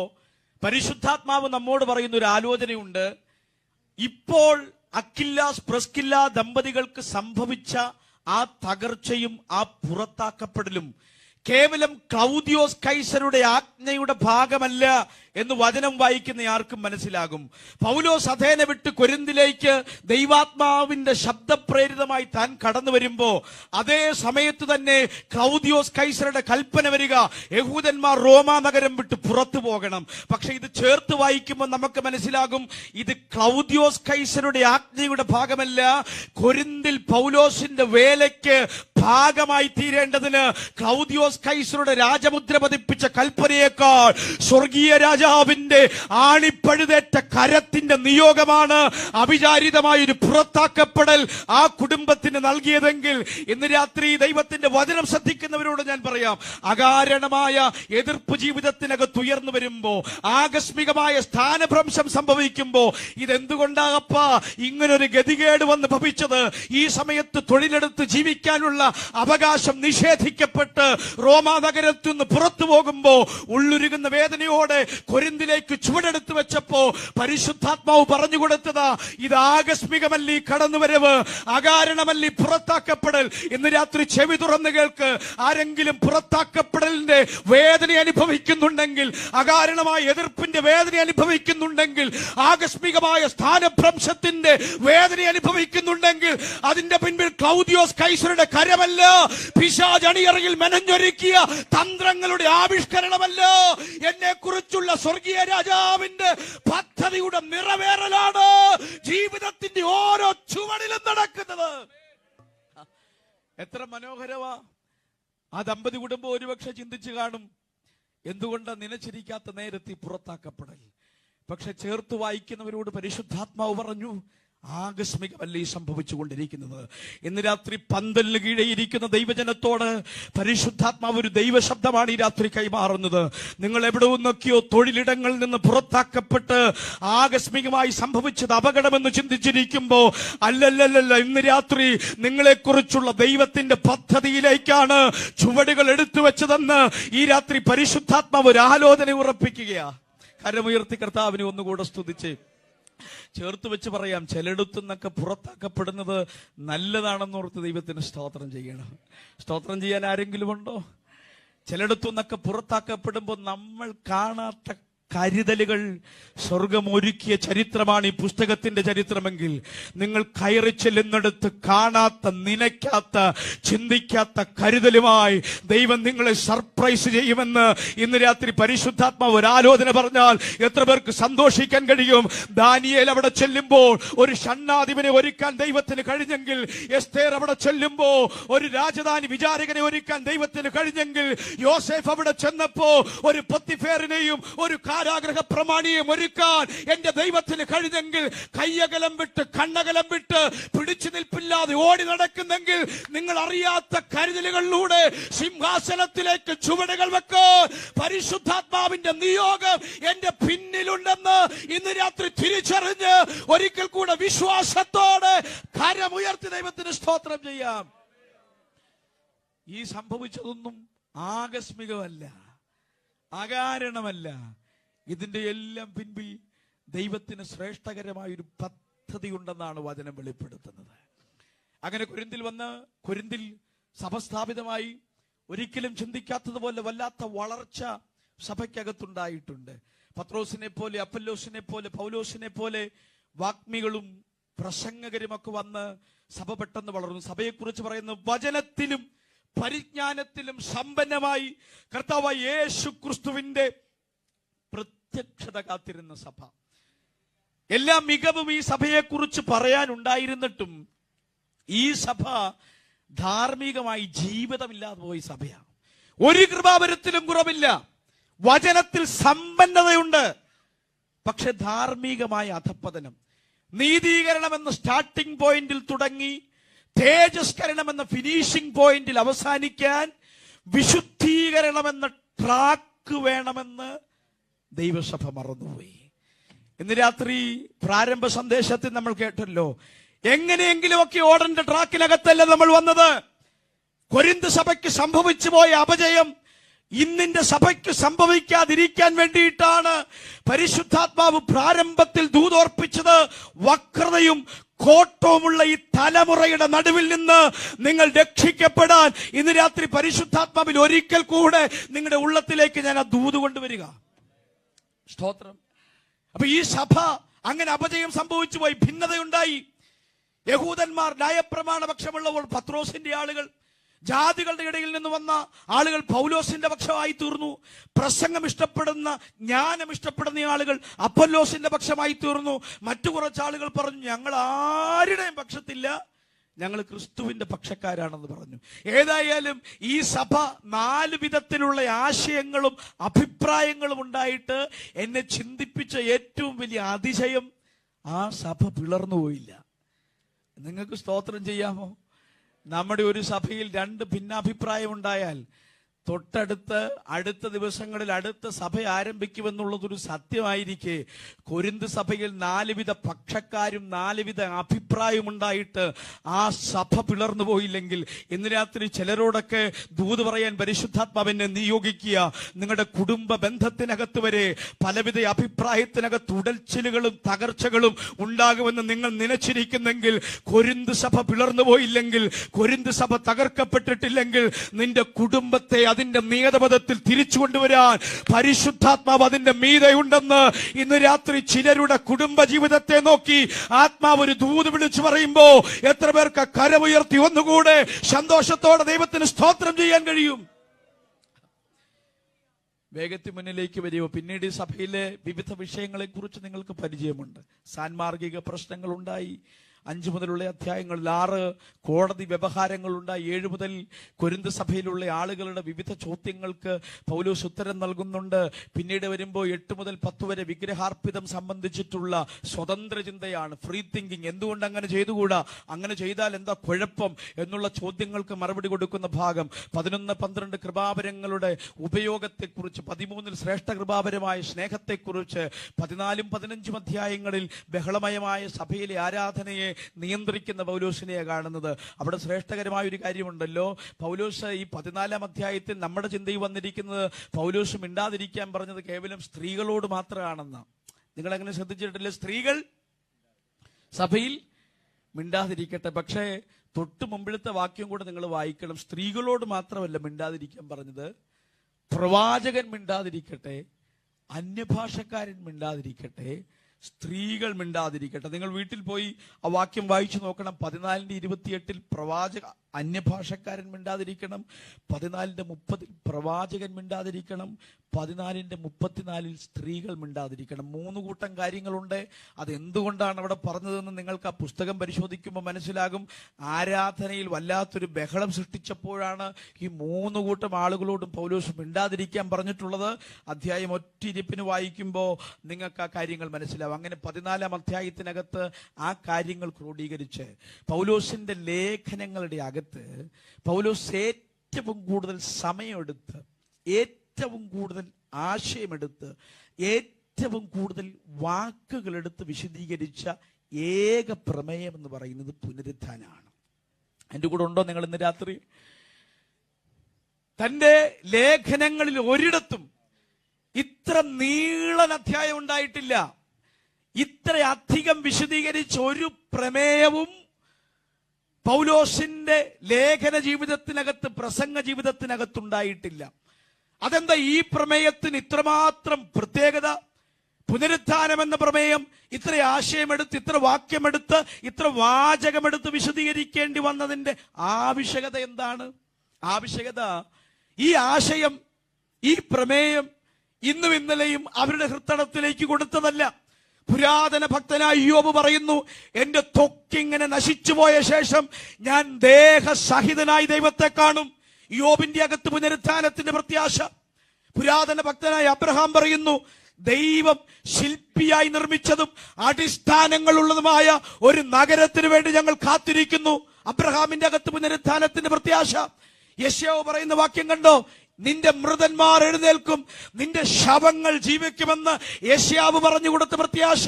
പരിശുദ്ധാത്മാവ് നമ്മോട് പറയുന്ന ഒരു ആലോചനയുണ്ട്. ഇപ്പോൾ അക്കില്ലാസ് പ്രിസ്കില്ല ദമ്പതികൾക്ക് സംഭവിച്ച ആ തകർച്ചയും ആ പുറത്താക്കപ്പെടലും കേവലം ക്ലൗദിയോസ് കൈസരുടെ ആജ്ഞയുടെ ഭാഗമല്ല എന്ന് വചനം വായിക്കുന്ന ആർക്കും മനസ്സിലാകും. പൗലോസ് അഥേന വിട്ട് കൊരിന്തിലേക്ക് ദൈവാത്മാവിന്റെ ശബ്ദപ്രേരിതമായി താൻ കടന്നു വരുമ്പോ അതേ സമയത്ത് തന്നെ ക്ലൗദിയോസ് കൈസറുടെ കൽപ്പന വരിക, യഹൂദന്മാർ റോമാ നഗരം വിട്ട് പുറത്തു പോകണം. പക്ഷെ ഇത് ചേർത്ത് വായിക്കുമ്പോൾ നമുക്ക് മനസ്സിലാകും, ഇത് ക്ലൗദിയോസ് കൈസരുടെ ആജ്ഞയുടെ ഭാഗമല്ല, കൊരിന്തിൽ പൗലോസിന്റെ വേലയ്ക്ക് ഭാഗമായി തീരേണ്ടതിന് ക്ലൗദിയോസ് കൈസറുടെ രാജമുദ്ര പതിപ്പിച്ച കൽപ്പനയേക്കാൾ സ്വർഗീയ രാജാവിന്റെ ആണിപ്പഴുതേറ്റ കരത്തിന്റെ നിയോഗമാണ് അവിചാരിതമായ ഒരു പുറത്താക്കപ്പെടൽ ആ കുടുംബത്തിന് നൽകിയതെങ്കിൽ, ഇന്ന് രാത്രി ദൈവത്തിന്റെ വചനം ശ്രദ്ധിക്കുന്നവരോട് ഞാൻ പറയാം, അകാരണമായ എതിർപ്പ് ജീവിതത്തിനകത്ത് ഉയർന്നു വരുമ്പോ, ആകസ്മികമായ സ്ഥാനഭ്രംശം സംഭവിക്കുമ്പോ, ഇതെന്തുകൊണ്ടാകപ്പാ ഇങ്ങനൊരു ഗതികേട് വന്ന് ഭവിച്ചത്? ഈ സമയത്ത് തൊഴിലെടുത്ത് ജീവിക്കാനുള്ള അവകാശം നിഷേധിക്കപ്പെട്ട് റോമാ നഗരത്തിൽ നിന്ന് പുറത്തു പോകുമ്പോ ഉള്ളുരുകുന്ന വേദനയോടെ കൊരിന്തിലേക്ക് ചുവടെടുത്ത് വെച്ചപ്പോ പരിശുദ്ധാത്മാവ് പറഞ്ഞു കൊടുത്തതാ, ഇത് ആകസ്മികമല്ലി കടന്നുവരവ്, അകാരണമല്ലി പുറത്താക്കപ്പെടൽ. ഇന്ന് രാത്രി ചെവി തുറന്നു കേൾക്ക്. ആരെങ്കിലും പുറത്താക്കപ്പെടലിന്റെ വേദന അനുഭവിക്കുന്നുണ്ടെങ്കിൽ, അകാരണമായ എതിർപ്പിന്റെ വേദന അനുഭവിക്കുന്നുണ്ടെങ്കിൽ, ആകസ്മികമായ സ്ഥാനഭ്രംശത്തിന്റെ വേദന അനുഭവിക്കുന്നുണ്ടെങ്കിൽ, അതിന്റെ പിൻപിൽ ക്ലൗദിയോസ് കൈസറുടെ കരമല്ല, പിശാച് അണിയറയിൽ മെനഞ്ഞൊരുക്കിയ തന്ത്രങ്ങളുടെ ആവിഷ്കരണമല്ല, എന്നെ കുറിച്ചുള്ള സ്വർഗീയ രാജാവിന്റെ പദ്ധതിയുടെ നിറവേറലാണ് ജീവിതത്തിന്റെ ഓരോ ചുവടിലും നടക്കുന്നത്. എത്ര മനോഹരമാ! ആ ദമ്പതി കുടുംബം ഒരുപക്ഷെ ചിന്തിച്ചു കാണും, എന്തുകൊണ്ടാ നിലച്ചിരിക്കാത്ത നേരത്തെ പുറത്താക്കപ്പെടൽ? പക്ഷെ ചേർത്ത് വായിക്കുന്നവരോട് പരിശുദ്ധാത്മാവ് പറഞ്ഞു, ആകസ്മികമല്ലേ സംഭവിച്ചുകൊണ്ടിരിക്കുന്നത്. ഇന്ന് രാത്രി പന്തലിന് കീഴെയിരിക്കുന്ന ദൈവജനത്തോട് പരിശുദ്ധാത്മാവ് ഒരു ദൈവശബ്ദമാണ് ഈ രാത്രി കൈമാറുന്നത്. നിങ്ങൾ എവിടെ നിന്നൊക്കെയോ തൊഴിലിടങ്ങളിൽ നിന്ന് പുറത്താക്കപ്പെട്ട് ആകസ്മികമായി സംഭവിച്ചത് അപകടമെന്ന് ചിന്തിച്ചിരിക്കുമ്പോ, അല്ലല്ലല്ല, ഇന്ന് രാത്രി നിങ്ങളെക്കുറിച്ചുള്ള ദൈവത്തിന്റെ പദ്ധതിയിലേക്കാണ് ചുവടുകൾ എടുത്തു വെച്ചതെന്ന് ഈ രാത്രി പരിശുദ്ധാത്മാവ് ഒരു ആലോചന ഉറപ്പിക്കുകയാ. കരമുയർത്തി കർത്താവിനെ ഒന്നുകൂടെ സ്തുതിച്ച് ചേർത്ത് വെച്ച് പറയാം, ചിലയിടത്തുനിന്നൊക്കെ പുറത്താക്കപ്പെടുന്നത് നല്ലതാണെന്നോർത്ത് ദൈവത്തിന് സ്തോത്രം ചെയ്യണം. സ്തോത്രം ചെയ്യാൻ ആരെങ്കിലും ഉണ്ടോ? ചിലയിടത്തുനിന്നൊക്കെ പുറത്താക്കപ്പെടുമ്പോൾ നമ്മൾ കാണാത്ത കരുതലുകൾ സ്വർഗം ഒരുക്കിയ ചരിത്രമാണ് ഈ പുസ്തകത്തിന്റെ ചരിത്രമെങ്കിൽ, നിങ്ങൾ കയറി ചെല്ലുന്നിടത്ത് കാണാത്ത, നനയ്ക്കാത്ത, ചിന്തിക്കാത്ത കരുതലുമായി ദൈവം നിങ്ങളെ സർപ്രൈസ് ചെയ്യുമെന്ന് ഇന്ന് രാത്രി പരിശുദ്ധാത്മാവ് ഒരു ആലോചന പറഞ്ഞാൽ എത്ര പേർക്ക് സന്തോഷിക്കാൻ കഴിയും? ദാനിയേൽ അവിടെ ചെല്ലുമ്പോൾ ഒരു ഷണ്ണാധിപനെ ഒരുക്കാൻ ദൈവത്തിന് കഴിഞ്ഞെങ്കിൽ, എസ്തേർ അവിടെ ചെല്ലുമ്പോ ഒരു രാജധാനി വിചാരകനെ ഒരുക്കാൻ ദൈവത്തിന് കഴിഞ്ഞെങ്കിൽ, യോസേഫ് അവിടെ ചെന്നപ്പോ ഒരു പൊത്തിഫേറിനെയും ഒരു കാരാഗ്രഹ പ്രമാണിയെയും ഒരുക്കാൻ എന്റെ ദൈവത്തിന് കഴിഞ്ഞെങ്കിൽ, കയ്യകലം വിട്ട് കണ്ണകലം വിട്ട് പിടിച്ചു നിൽപ്പില്ലാതെ ഓടി നടക്കുന്നെങ്കിൽ, നിങ്ങൾ അറിയാത്ത കരുതലുകളിലൂടെ സിംഹാസനത്തിലേക്ക് ചുവടുകൾ വെക്കാൻ പരിശുദ്ധാത്മാവിന്റെ നിയോഗം എന്റെ പിന്നിലുണ്ടെന്ന് ഇന്ന് രാത്രി തിരിച്ചറിഞ്ഞ് ഒരിക്കൽ കൂടെ വിശ്വാസത്തോടെ കരമുയർത്തി ദൈവത്തിന് സ്തോത്രം ചെയ്യാം. ഈ സംഭവിച്ചതൊന്നും ആകസ്മികമല്ല, അകാരണമല്ല. ഇതിന്റെ എല്ലാം പിൻപിൽ ദൈവത്തിന് ശ്രേഷ്ഠകരമായ ഒരു പദ്ധതി ഉണ്ടെന്നാണ് വചനം വെളിപ്പെടുത്തുന്നത്. അങ്ങനെ കൊരിന്തിൽ സഭ സ്ഥാപിതമായി. ഒരിക്കലും ചിന്തിക്കാത്തതുപോലെ വല്ലാത്ത വളർച്ച സഭയ്ക്കകത്തുണ്ടായിട്ടുണ്ട്. പത്രോസിനെ പോലെ, അപ്പല്ലോസിനെ പോലെ, പൗലോസിനെ പോലെ വാഗ്മികളും പ്രസംഗകരുമൊക്കെ വന്ന് സഭ പെട്ടെന്ന് വളർന്നു. സഭയെക്കുറിച്ച് പറയുന്നു, വചനത്തിലും പരിജ്ഞാനത്തിലും സമ്പന്നമായി കർത്താവായ യേശു ക്രിസ്തുവിന്റെ പ്രത്യക്ഷത കാത്തിരുന്ന സഭ. എല്ലാ മികവും ഈ സഭയെക്കുറിച്ച് പറയാനുണ്ടായിരുന്നിട്ടും ഈ സഭ ധാർമ്മികമായി ജീവിതമില്ലാതെ പോയി സഭയാണ്. ഒരു കൃപാവരത്തിലും കുറവില്ല, വചനത്തിൽ സമ്പന്നതയുണ്ട്, പക്ഷെ ധാർമ്മികമായ അധപ്പതനം. നീതീകരണം എന്ന സ്റ്റാർട്ടിംഗ് പോയിന്റിൽ തുടങ്ങി തേജസ്കരണം എന്ന ഫിനിഷിംഗ് പോയിന്റിൽ അവസാനിക്കാൻ വിശുദ്ധീകരണം എന്ന ട്രാക്ക് വേണമെന്ന് ദൈവസഭ മറന്നുപോയി. ഇന്ന് രാത്രി പ്രാരംഭ സന്ദേശത്തിൽ നമ്മൾ കേട്ടല്ലോ, എങ്ങനെയെങ്കിലുമൊക്കെ ഓടേണ്ട ട്രാക്കിനകത്തല്ല നമ്മൾ വന്നത്. കൊരിന്ത് സഭയ്ക്ക് സംഭവിച്ചു പോയ അപജയം ഇന്നിന്റെ സഭയ്ക്ക് സംഭവിക്കാതിരിക്കാൻ വേണ്ടിയിട്ടാണ് പരിശുദ്ധാത്മാവ് പ്രാരംഭത്തിൽ ദൂതോർപ്പിച്ചത്. വക്രതയും കോട്ടവുമുള്ള ഈ തലമുറയുടെ നടുവിൽ നിന്ന് നിങ്ങൾ രക്ഷിക്കപ്പെടാൻ ഇന്ന് രാത്രി പരിശുദ്ധാത്മാവിൽ ഒരിക്കൽ കൂടെ നിങ്ങളുടെ ഉള്ളത്തിലേക്ക് ഞാൻ ആ ദൂത് കൊണ്ടുവരിക. സ്തോത്രം. അപ്പൊ ഈ സഭ അങ്ങനെ അപജയം സംഭവിച്ചു പോയി, ഭിന്നതയുണ്ടായി. യഹൂദന്മാർ ന്യായപ്രമാണപക്ഷമുള്ളപ്പോൾ പത്രോസിന്റെ ആളുകൾ, ജാതികളുടെ ഇടയിൽ നിന്ന് വന്ന ആളുകൾ പൗലോസിന്റെ പക്ഷമായി തീർന്നു. പ്രസംഗം ഇഷ്ടപ്പെടുന്ന, ജ്ഞാനം ഇഷ്ടപ്പെടുന്ന ആളുകൾ അപ്പൊല്ലോസിന്റെ പക്ഷമായി തീർന്നു. മറ്റു കുറച്ച് ആളുകൾ പറഞ്ഞു, ഞങ്ങൾ ആരുടെയും പക്ഷത്തില്ല, ഞങ്ങൾ ക്രിസ്തുവിന്റെ പക്ഷക്കാരാണെന്ന് പറഞ്ഞു. ഏതായാലും ഈ സഭ 4 വിധത്തിലുള്ള ആശയങ്ങളും അഭിപ്രായങ്ങളും ഉണ്ടായിട്ട് എന്നെ ചിന്തിപ്പിച്ച ഏറ്റവും വലിയ അതിശയം, ആ സഭ പിളർന്നു പോയില്ല. നിങ്ങൾക്ക് സ്തോത്രം ചെയ്യാമോ? നമ്മുടെ ഒരു സഭയിൽ 2 ഭിന്നാഭിപ്രായം ഉണ്ടായാൽ അടുത്ത ദിവസങ്ങളിൽ അടുത്ത സഭ ആരംഭിക്കുമെന്നുള്ളതൊരു സത്യമായിരിക്കെ, കൊരിന്ത് സഭയിൽ 4 വിധ പക്ഷക്കാരും 4 വിധ അഭിപ്രായവും ഉണ്ടായിട്ട് ആ സഭ പിളർന്നു പോയില്ലെങ്കിൽ ഇന്ന് രാത്രി ചിലരോടൊക്കെ ദൂത് പറയാൻ പരിശുദ്ധാത്മാവിനെ നിയോഗിക്കുക. നിങ്ങളുടെ കുടുംബ ബന്ധത്തിനകത്ത് വരെ പലവിധ അഭിപ്രായത്തിനകത്ത് ഉടൽച്ചിലുകളും തകർച്ചകളും ഉണ്ടാകുമെന്ന് നിങ്ങൾ നനച്ചിരിക്കുന്നെങ്കിൽ, കൊരിന്ത് സഭ പിളർന്നു പോയില്ലെങ്കിൽ, കൊരിന്ത് സഭ തകർക്കപ്പെട്ടിട്ടില്ലെങ്കിൽ, നിന്റെ കുടുംബത്തെ അതിന്റെ മീതപദത്തിൽ തിരിച്ചു കൊണ്ടുവരാൻ പരിശുദ്ധാത്മാവ് അതിന്റെ മീതയുണ്ടെന്ന് ഇന്ന് രാത്രി ചിലരുടെ കുടുംബ ജീവിതത്തെ നോക്കി ആത്മാവ് ഒരു ദൂത് വിളിച്ചു പറയുമ്പോ എത്ര പേർക്ക് കരമുയർത്തി ഒന്നുകൂടെ സന്തോഷത്തോടെ ദൈവത്തിന് സ്തോത്രം ചെയ്യാൻ കഴിയും? വേഗത്തിൽ മുന്നിലേക്ക് വരുമോ? പിന്നീട് ഈ സഭയിലെ വിവിധ വിഷയങ്ങളെ കുറിച്ച് നിങ്ങൾക്ക് പരിചയമുണ്ട്. സാൻമാർഗിക പ്രശ്നങ്ങൾ ഉണ്ടായി. 5 മുതലുള്ള അധ്യായങ്ങളിൽ 6 കോടതി വ്യവഹാരങ്ങളുണ്ടായി. 7 മുതൽ കൊരിന്ത് സഭയിലുള്ള ആളുകളുടെ വിവിധ ചോദ്യങ്ങൾക്ക് പൗലോസ് ഉത്തരം നൽകുന്നുണ്ട്. പിന്നീട് വരുമ്പോൾ 8 മുതൽ 10 വരെ വിഗ്രഹാർപ്പിതം സംബന്ധിച്ചിട്ടുള്ള സ്വതന്ത്ര ചിന്തയാണ്, ഫ്രീ തിങ്കിങ്. എന്തുകൊണ്ട് അങ്ങനെ ചെയ്തുകൂടാ, അങ്ങനെ ചെയ്താൽ എന്താ കുഴപ്പം എന്നുള്ള ചോദ്യങ്ങൾക്ക് മറുപടി കൊടുക്കുന്ന ഭാഗം. 11, 12 കൃപാവരങ്ങളുടെ ഉപയോഗത്തെക്കുറിച്ച്, 13 ശ്രേഷ്ഠ കൃപാവരമായ സ്നേഹത്തെക്കുറിച്ച്, 14, 15 അധ്യായങ്ങളിൽ ബഹളമയമായ സഭയിലെ ആരാധനയെ നിയന്ത്രിക്കുന്ന പൗലോസിനെ കാണുന്നത്. അവിടെ ശ്രേഷ്ഠകരമായ ഒരു കാര്യമുണ്ടല്ലോ. പൗലോസ് ഈ 14 അധ്യായത്തിൽ നമ്മുടെ ചിന്തയിൽ വന്നിരിക്കുന്നത് പൗലോസ് മിണ്ടാതിരിക്കാൻ പറഞ്ഞത് കേവലം സ്ത്രീകളോട് മാത്രമാണെന്ന്. നിങ്ങൾ അങ്ങനെ ശ്രദ്ധിച്ചിട്ടില്ലേ? സ്ത്രീകൾ സഭയിൽ മിണ്ടാതിരിക്കട്ടെ. പക്ഷേ തൊട്ട് മുമ്പിലത്തെ വാക്യം കൂടെ നിങ്ങൾ വായിക്കണം. സ്ത്രീകളോട് മാത്രമല്ല മിണ്ടാതിരിക്കാൻ പറഞ്ഞത്, പ്രവാചകൻ മിണ്ടാതിരിക്കട്ടെ, അന്യഭാഷക്കാരൻ മിണ്ടാതിരിക്കട്ടെ, സ്ത്രീകൾ മിണ്ടാതിരിക്കട്ടെ. നിങ്ങൾ വീട്ടിൽ പോയി ആ വാക്യം വായിച്ചു നോക്കണം. 14:28 പ്രവാചക അന്യഭാഷക്കാരൻ മിണ്ടാതിരിക്കണം, 14:30 പ്രവാചകൻ മിണ്ടാതിരിക്കണം, 14:34 സ്ത്രീകൾ മിണ്ടാതിരിക്കണം. 3 കൂട്ടം കാര്യങ്ങളുണ്ട്. അതെന്തുകൊണ്ടാണ് അവിടെ പറഞ്ഞതെന്ന് നിങ്ങൾക്ക് ആ പുസ്തകം പരിശോധിക്കുമ്പോൾ മനസ്സിലാകും. ആരാധനയിൽ വല്ലാത്തൊരു ബഹളം സൃഷ്ടിച്ചപ്പോഴാണ് ഈ 3 കൂട്ടം ആളുകളോടും പൗലോസ് മിണ്ടാതിരിക്കാൻ പറഞ്ഞിട്ടുള്ളത്. അധ്യായം ഒറ്റയിരിപ്പിന് വായിക്കുമ്പോൾ നിങ്ങൾക്ക് ആ കാര്യങ്ങൾ മനസ്സിലാവും. അങ്ങനെ 14 അധ്യായത്തിനകത്ത് ആ കാര്യങ്ങൾ ക്രോഡീകരിച്ച് പൗലോസിന്റെ ലേഖനങ്ങളുടെ അകത്ത് പൗലോസ് ഏറ്റവും കൂടുതൽ സമയമെടുത്ത്, ഏറ്റവും കൂടുതൽ ആശയമെടുത്ത്, ഏറ്റവും കൂടുതൽ വാക്കുകളെടുത്ത് വിശദീകരിച്ച ഏക പ്രമേയം എന്ന് പറയുന്നത് പുനരുത്ഥാനമാണ്. എൻ്റെ കൂടെ ഉണ്ടോ നിങ്ങൾ ഇന്ന് രാത്രി? തന്റെ ലേഖനങ്ങളിൽ ഒരിടത്തും ഇത്ര നീളൻ അധ്യായം ഉണ്ടായിട്ടില്ല. ഇത്രയധികം വിശദീകരിച്ച ഒരു പ്രമേയവും പൗലോസിന്റെ ലേഖന ജീവിതത്തിനകത്ത്, പ്രസംഗ ജീവിതത്തിനകത്തുണ്ടായിട്ടില്ല. അതെന്താ ഈ പ്രമേയത്തിന് ഇത്രമാത്രം പ്രത്യേകത? പുനരുത്ഥാനം എന്ന പ്രമേയം ഇത്ര ആശയമെടുത്ത്, ഇത്ര വാക്യമെടുത്ത്, ഇത്ര വാചകമെടുത്ത് വിശദീകരിക്കേണ്ടി വന്നതിന്റെ ആവശ്യകത എന്താണ്? ആവശ്യകത ഈ ആശയം, ഈ പ്രമേയം ഇന്നും ഇന്നലെയും അവരുടെ ഹൃദയത്തിലേക്ക് കൊടുത്തതല്ല. പുരാതന ഭക്തനായ ഇയ്യോബ് പറയുന്നു, എന്റെ ത്വക്കിങ്ങനെ നശിച്ചുപോയ ശേഷം ഞാൻ ദേഹസഹിതനായി ദൈവത്തെ കാണും. ഇയ്യോബിന്റെ അകത്ത് പുനരുത്ഥാനത്തിന്റെ പ്രത്യാശ. പുരാതന ഭക്തനായ അബ്രഹാം പറയുന്നു, ദൈവം ശില്പിയായി നിർമ്മിച്ചതും അടിസ്ഥാനങ്ങളുള്ളതുമായ ഒരു നഗരത്തിന് വേണ്ടി ഞങ്ങൾ കാത്തിരിക്കുന്നു. അബ്രഹാമിന്റെ അകത്ത് പുനരുത്ഥാനത്തിന്റെ പ്രത്യാശ. യെശയ്യാവ് പറയുന്ന വാക്യം കണ്ടോ, നിന്റെ മൃതന്മാർ എഴുന്നേൽക്കും, നിന്റെ ശവങ്ങൾ ജീവിക്കുമെന്ന് യെശയ്യാവ് പറഞ്ഞു കൊടുത്ത പ്രത്യാശ.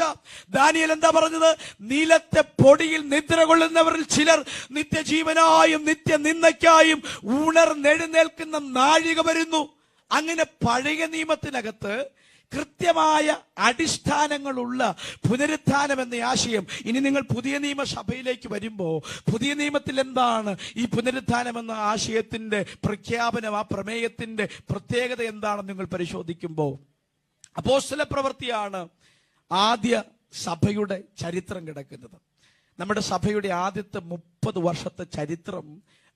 ദാനിയേൽ എന്താ പറഞ്ഞത്? നിലത്തെ പൊടിയിൽ നിദ്ര കൊള്ളുന്നവരിൽ ചിലർ നിത്യജീവനായും നിത്യനിന്ദയ്ക്കായും ഉണർന്നെഴുന്നേൽക്കുന്ന നാഴിക വരുന്നു. അങ്ങനെ പഴയ നിയമത്തിനകത്ത് കൃത്യമായ അടിസ്ഥാനങ്ങളുള്ള പുനരുത്ഥാനം എന്ന ആശയം. ഇനി നിങ്ങൾ പുതിയ നിയമസഭയിലേക്ക് വരുമ്പോൾ പുതിയ നിയമത്തിൽ എന്താണ് ഈ പുനരുത്ഥാനം എന്ന ആശയത്തിന്റെ പ്രഖ്യാപനം, ആ പ്രമേയത്തിന്റെ പ്രത്യേകത എന്താണെന്ന് നിങ്ങൾ പരിശോധിക്കുമ്പോൾ, അപ്പോസ്തല പ്രവൃത്തിയാണ് ആദ്യ സഭയുടെ ചരിത്രം കിടക്കുന്നത്. നമ്മുടെ സഭയുടെ ആദ്യത്തെ 30 വർഷത്തെ ചരിത്രം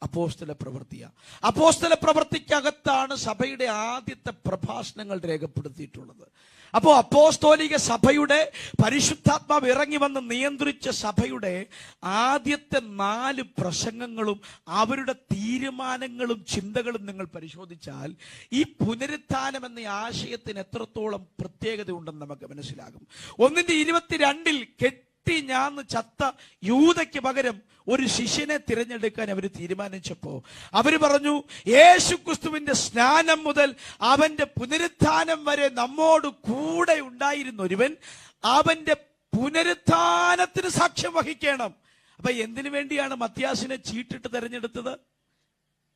അപ്പോസ്തല പ്രവൃത്തിയാണ്. അപ്പോസ്തല പ്രവൃത്തിക്കകത്താണ് സഭയുടെ ആദ്യത്തെ പ്രഭാഷണങ്ങൾ രേഖപ്പെടുത്തിയിട്ടുള്ളത്. അപ്പോൾ അപ്പോസ്തോലിക സഭയുടെ പരിശുദ്ധാത്മാവ് ഇറങ്ങി വന്ന് നിയന്ത്രിച്ച സഭയുടെ ആദ്യത്തെ 4 പ്രസംഗങ്ങളും അവരുടെ തീരുമാനങ്ങളും ചിന്തകളും നിങ്ങൾ പരിശോധിച്ചാൽ ഈ പുനരുത്ഥാനം എന്ന ആശയത്തിന് എത്രത്തോളം പ്രത്യേകത ഉണ്ടെന്ന് നമുക്ക് മനസ്സിലാകും. 1:22 കെട്ടി ഞാൻ ചത്ത യൂദയ്ക്ക് പകരം ഒരു ശിഷ്യനെ തിരഞ്ഞെടുക്കാൻ അവർ തീരുമാനിച്ചപ്പോ അവര് പറഞ്ഞു, യേശുക്രിസ്തുവിന്റെ സ്നാനം മുതൽ അവന്റെ പുനരുത്ഥാനം വരെ നമ്മോട് കൂടെ ഉണ്ടായിരുന്ന ഒരുവൻ അവന്റെ പുനരുത്ഥാനത്തിന് സാക്ഷ്യം വഹിക്കണം. അപ്പൊ എന്തിനു വേണ്ടിയാണ് മത്യാസിനെ ചീട്ടിട്ട് തെരഞ്ഞെടുത്തത്?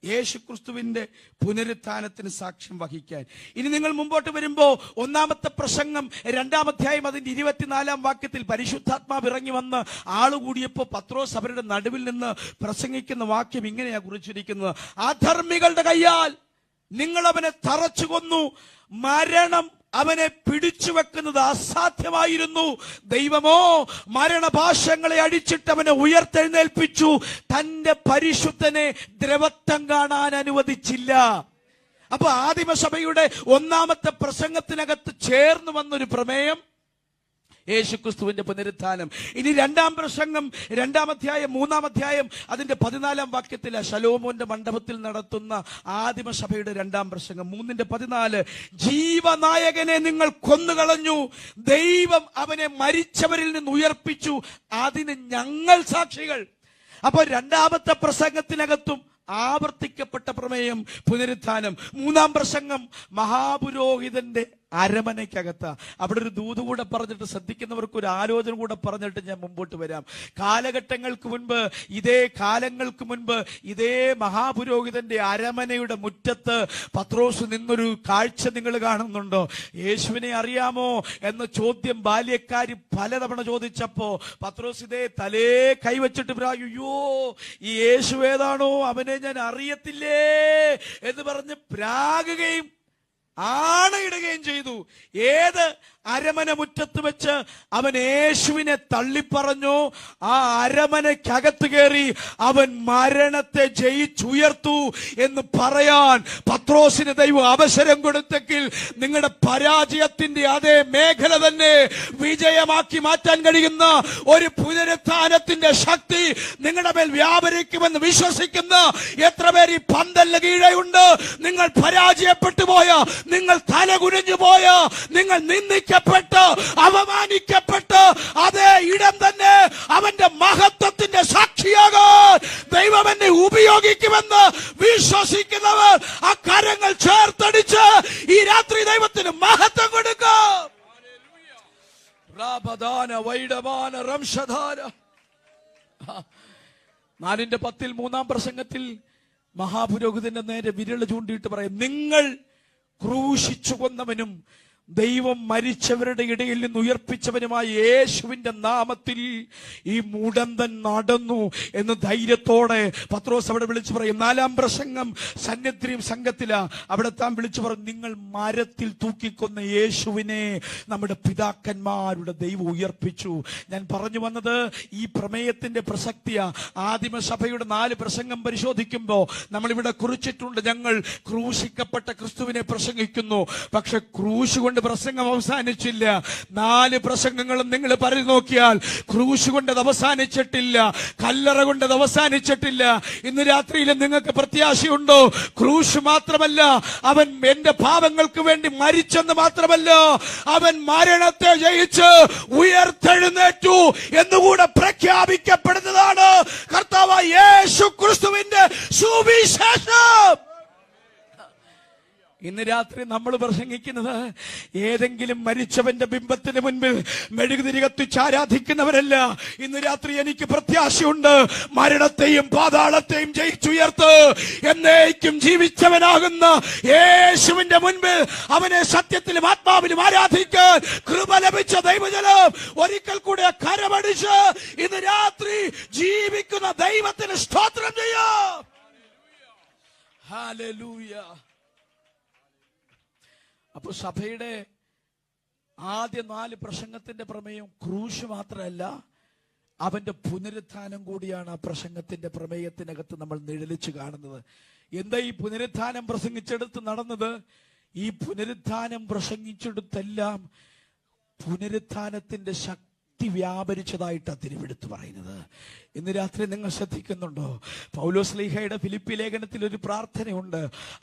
യേശുക്രിസ്തുവിന്റെ പുനരുത്ഥാനത്തിന് സാക്ഷ്യം വഹിക്കാൻ. ഇനി നിങ്ങൾ മുമ്പോട്ട് വരുമ്പോ ഒന്നാമത്തെ പ്രസംഗം 2-ാം അധ്യായം അതിന്റെ 24-ാം വാക്യത്തിൽ പരിശുദ്ധാത്മാവ് ഇറങ്ങി വന്ന് ആളുകൂടിയപ്പോ പത്രോസ് അവരുടെ നടുവിൽ നിന്ന് പ്രസംഗിക്കുന്ന വാക്യം ഇങ്ങനെയാ കുറിച്ചിരിക്കുന്നത്: അധർമ്മികളുടെ കയ്യാൽ നിങ്ങൾ അവനെ തറച്ചു കൊന്നു, മരണം അവനെ പിടിച്ചു വെക്കുന്നത് അസാധ്യമായിരുന്നു. ദൈവമോ മരണപാശങ്ങളെ അടിച്ചിട്ട് അവനെ ഉയർത്തെഴുന്നേൽപ്പിച്ചു, തന്റെ പരിശുദ്ധനെ ദ്രവത്വം കാണാൻ അനുവദിച്ചില്ല. അപ്പൊ ആദിമസഭയുടെ ഒന്നാമത്തെ പ്രസംഗത്തിനകത്ത് ചേർന്ന് വന്നൊരു പ്രമേയം യേശുക്രിസ്തുവിന്റെ പുനരുത്ഥാനം. ഇനി 2-ാം പ്രസംഗം 2-ാം അധ്യായം 3-ാം അധ്യായം അതിന്റെ 14-ാം വാക്യത്തിൽ ശലോമോന്റെ മണ്ഡപത്തിൽ നടത്തുന്ന ആദിമസഭയുടെ 2-ാം പ്രസംഗം 3:14, ജീവനായകനെ നിങ്ങൾ കൊന്നുകളഞ്ഞു, ദൈവം അവനെ മരിച്ചവരിൽ നിന്ന് ഉയർപ്പിച്ചു, അതിന് ഞങ്ങൾ സാക്ഷികൾ. അപ്പൊ 2-ാമത്തെ പ്രസംഗത്തിനകത്തും ആവർത്തിക്കപ്പെട്ട പ്രമേയം പുനരുത്ഥാനം. 3-ാം പ്രസംഗം മഹാപുരോഹിതന്റെ അരമനയ്ക്കകത്ത്. അവിടെ ഒരു ദൂത് കൂടെ പറഞ്ഞിട്ട് ശ്രദ്ധിക്കുന്നവർക്ക് ഒരു ആലോചന കൂടെ പറഞ്ഞിട്ട് ഞാൻ മുമ്പോട്ട് വരാം. കാലഘട്ടങ്ങൾക്ക് മുൻപ്, കാലങ്ങൾക്ക് മുൻപ് ഇതേ മഹാപുരോഹിതന്റെ അരമനയുടെ മുറ്റത്ത് പത്രോസ് നിന്നൊരു കാഴ്ച നിങ്ങൾ കാണുന്നുണ്ടോ? യേശുവിനെ അറിയാമോ എന്ന ചോദ്യം ബാല്യക്കാരി പലതവണ ചോദിച്ചപ്പോ പത്രോസ് ഇതേ തലേ കൈവച്ചിട്ട് അയ്യോ, ഈ യേശു ഏതാണോ അവനെ ഞാൻ അറിയത്തില്ലേ എന്ന് പറഞ്ഞ് പ്രാകുകയും ആണയിടുകയും ചെയ്തു. ഏത് അരമന മുറ്റത്ത് വെച്ച് അവൻ യേശുവിനെ തള്ളിപ്പറഞ്ഞു, ആ അരമനയ്ക്കകത്ത് കയറി അവൻ മരണത്തെ ജയിച്ചുയർത്തു എന്ന് പറയാൻ പത്രോസിന് ദൈവം അവസരം കൊടുത്തെങ്കിൽ നിങ്ങളുടെ പരാജയത്തിന്റെ അതേ മേഖല തന്നെ വിജയമാക്കി മാറ്റാൻ കഴിയുന്ന ഒരു പുനരുത്ഥാനത്തിന്റെ ശക്തി നിങ്ങളുടെ മേൽ വ്യാപരിക്കുമെന്ന് വിശ്വസിക്കുന്ന എത്ര പേർ ഈ പന്തലിന് കീഴെയുണ്ട്? നിങ്ങൾ പരാജയപ്പെട്ടു പോയ, നിങ്ങൾ തലകുനിഞ്ഞു പോയ, നിങ്ങൾ നിന്ദിക്കപ്പെട്ട് അവമാനിക്കപ്പെട്ട് അതേ ഇടം തന്നെ അവന്റെ മഹത്വത്തിന്റെ സാക്ഷിയാകാൻ ദൈവം എന്നെ ഉപയോഗിക്കുമെന്ന് വിശ്വസിക്കുന്നവർ ആ കരങ്ങൾ ചേർത്തടിച്ച് ഈ രാത്രി ദൈവത്തിന് മഹത്വം കൊടുക്കും. 4:10 3-ാം പ്രസംഗത്തിൽ മഹാപുരോഹിതന്റെ നേരെ വിരൽ ചൂണ്ടിയിട്ട് പറയും, നിങ്ങൾ ക്രൂശിച്ചു കൊന്നവനും ദൈവം മരിച്ചവരുടെ ഇടയിൽ നിന്ന് ഉയർപ്പിച്ചവനുമായ യേശുവിന്റെ നാമത്തിൽ ഈ മുടന്തൻ നടന്നു എന്ന് ധൈര്യത്തോടെ പത്രോസ് അവിടെ വിളിച്ചു പറയും. 4-ാം പ്രസംഗം സന്നിധിയും സംഘത്തിലാ. അവിടെ താൻ വിളിച്ചു പറയും, നിങ്ങൾ മരത്തിൽ തൂക്കിക്കൊന്ന യേശുവിനെ നമ്മുടെ പിതാക്കന്മാരുടെ ദൈവം ഉയർപ്പിച്ചു. ഞാൻ പറഞ്ഞു വന്നത് ഈ പ്രമേയത്തിന്റെ പ്രസക്തിയാ. ആദിമസഭയുടെ 4 പ്രസംഗം പരിശോധിക്കുമ്പോൾ നമ്മളിവിടെ കുറിച്ചിട്ടുണ്ട്, ഞങ്ങൾ ക്രൂശിക്കപ്പെട്ട ക്രിസ്തുവിനെ പ്രസംഗിക്കുന്നു. പക്ഷെ ക്രൂശ് കൊണ്ട് പ്രസംഗം അവസാനിച്ചില്ല. 4 പ്രസംഗങ്ങളും നിങ്ങൾ പറഞ്ഞു നോക്കിയാൽ ക്രൂശ് കൊണ്ടത് അവസാനിച്ചിട്ടില്ല, കല്ലറ കൊണ്ടത് അവസാനിച്ചിട്ടില്ല. ഇന്ന് രാത്രിയിലും നിങ്ങൾക്ക് പ്രത്യാശയുണ്ടോ? ക്രൂശ് മാത്രമല്ല, അവൻ എന്റെ പാപങ്ങൾക്ക് വേണ്ടി മരിച്ചെന്ന് മാത്രമല്ല, അവൻ മരണത്തെ ജയിച്ച് ഉയർത്തെഴുന്നേറ്റു എന്നുകൂടെ പ്രഖ്യാപിക്കപ്പെടുന്നതാണ് കർത്താവായ യേശു ക്രിസ്തുവിന്റെ സുവിശേഷം. ഇന്ന് രാത്രി നമ്മൾ പ്രസംഗിക്കുന്നത് ഏതെങ്കിലും മരിച്ചവന്റെ ബിംബത്തിന് മുൻപിൽ മെഴുകുതിരി കത്തിച്ച് ആരാധിക്കുന്നവരല്ല. ഇന്ന് രാത്രി എനിക്ക് പ്രത്യാശയുണ്ട്. മരണത്തെയും പാതാളത്തെയും ജയിച്ചുയർത്ത് എന്നേക്കും ജീവിച്ചവനാകുന്ന യേശുവിന്റെ മുൻപിൽ അവനെ സത്യത്തിലും ആത്മാവിലും ആരാധിക്കാൻ കൃപ ലഭിച്ച ദൈവജനം ഒരിക്കൽ കൂടെ കരമടിച്ച് ഇന്ന് രാത്രി ജീവിക്കുന്ന ദൈവത്തിന് സ്തോത്രം ചെയ്യാം. ഹല്ലേലൂയ. അപ്പൊ സഭയുടെ ആദ്യ 4 പ്രസംഗത്തിന്റെ പ്രമേയം ക്രൂശ് മാത്രമല്ല, അവന്റെ പുനരുത്ഥാനം കൂടിയാണ് ആ പ്രസംഗത്തിന്റെ പ്രമേയത്തിനകത്ത് നമ്മൾ നിഴലിച്ച് കാണുന്നത്. എന്താ ഈ പുനരുത്ഥാനം പ്രസംഗിച്ചെടുത്ത് നടന്നത്? ഈ പുനരുത്ഥാനം പ്രസംഗിച്ചെടുത്തെല്ലാം പുനരുത്ഥാനത്തിന്റെ ശക്തി വ്യാപരിച്ചതായിട്ടാണ് തിരുവെടുത്ത് പറയുന്നത്. ഇന്ന് രാത്രി നിങ്ങൾ ശ്രദ്ധിക്കുന്നുണ്ടോ? പൗലോസ് ശ്ലീഹയുടെ ഫിലിപ്പി ലേഖനത്തിൽ ഒരു പ്രാർത്ഥനയുണ്ട്.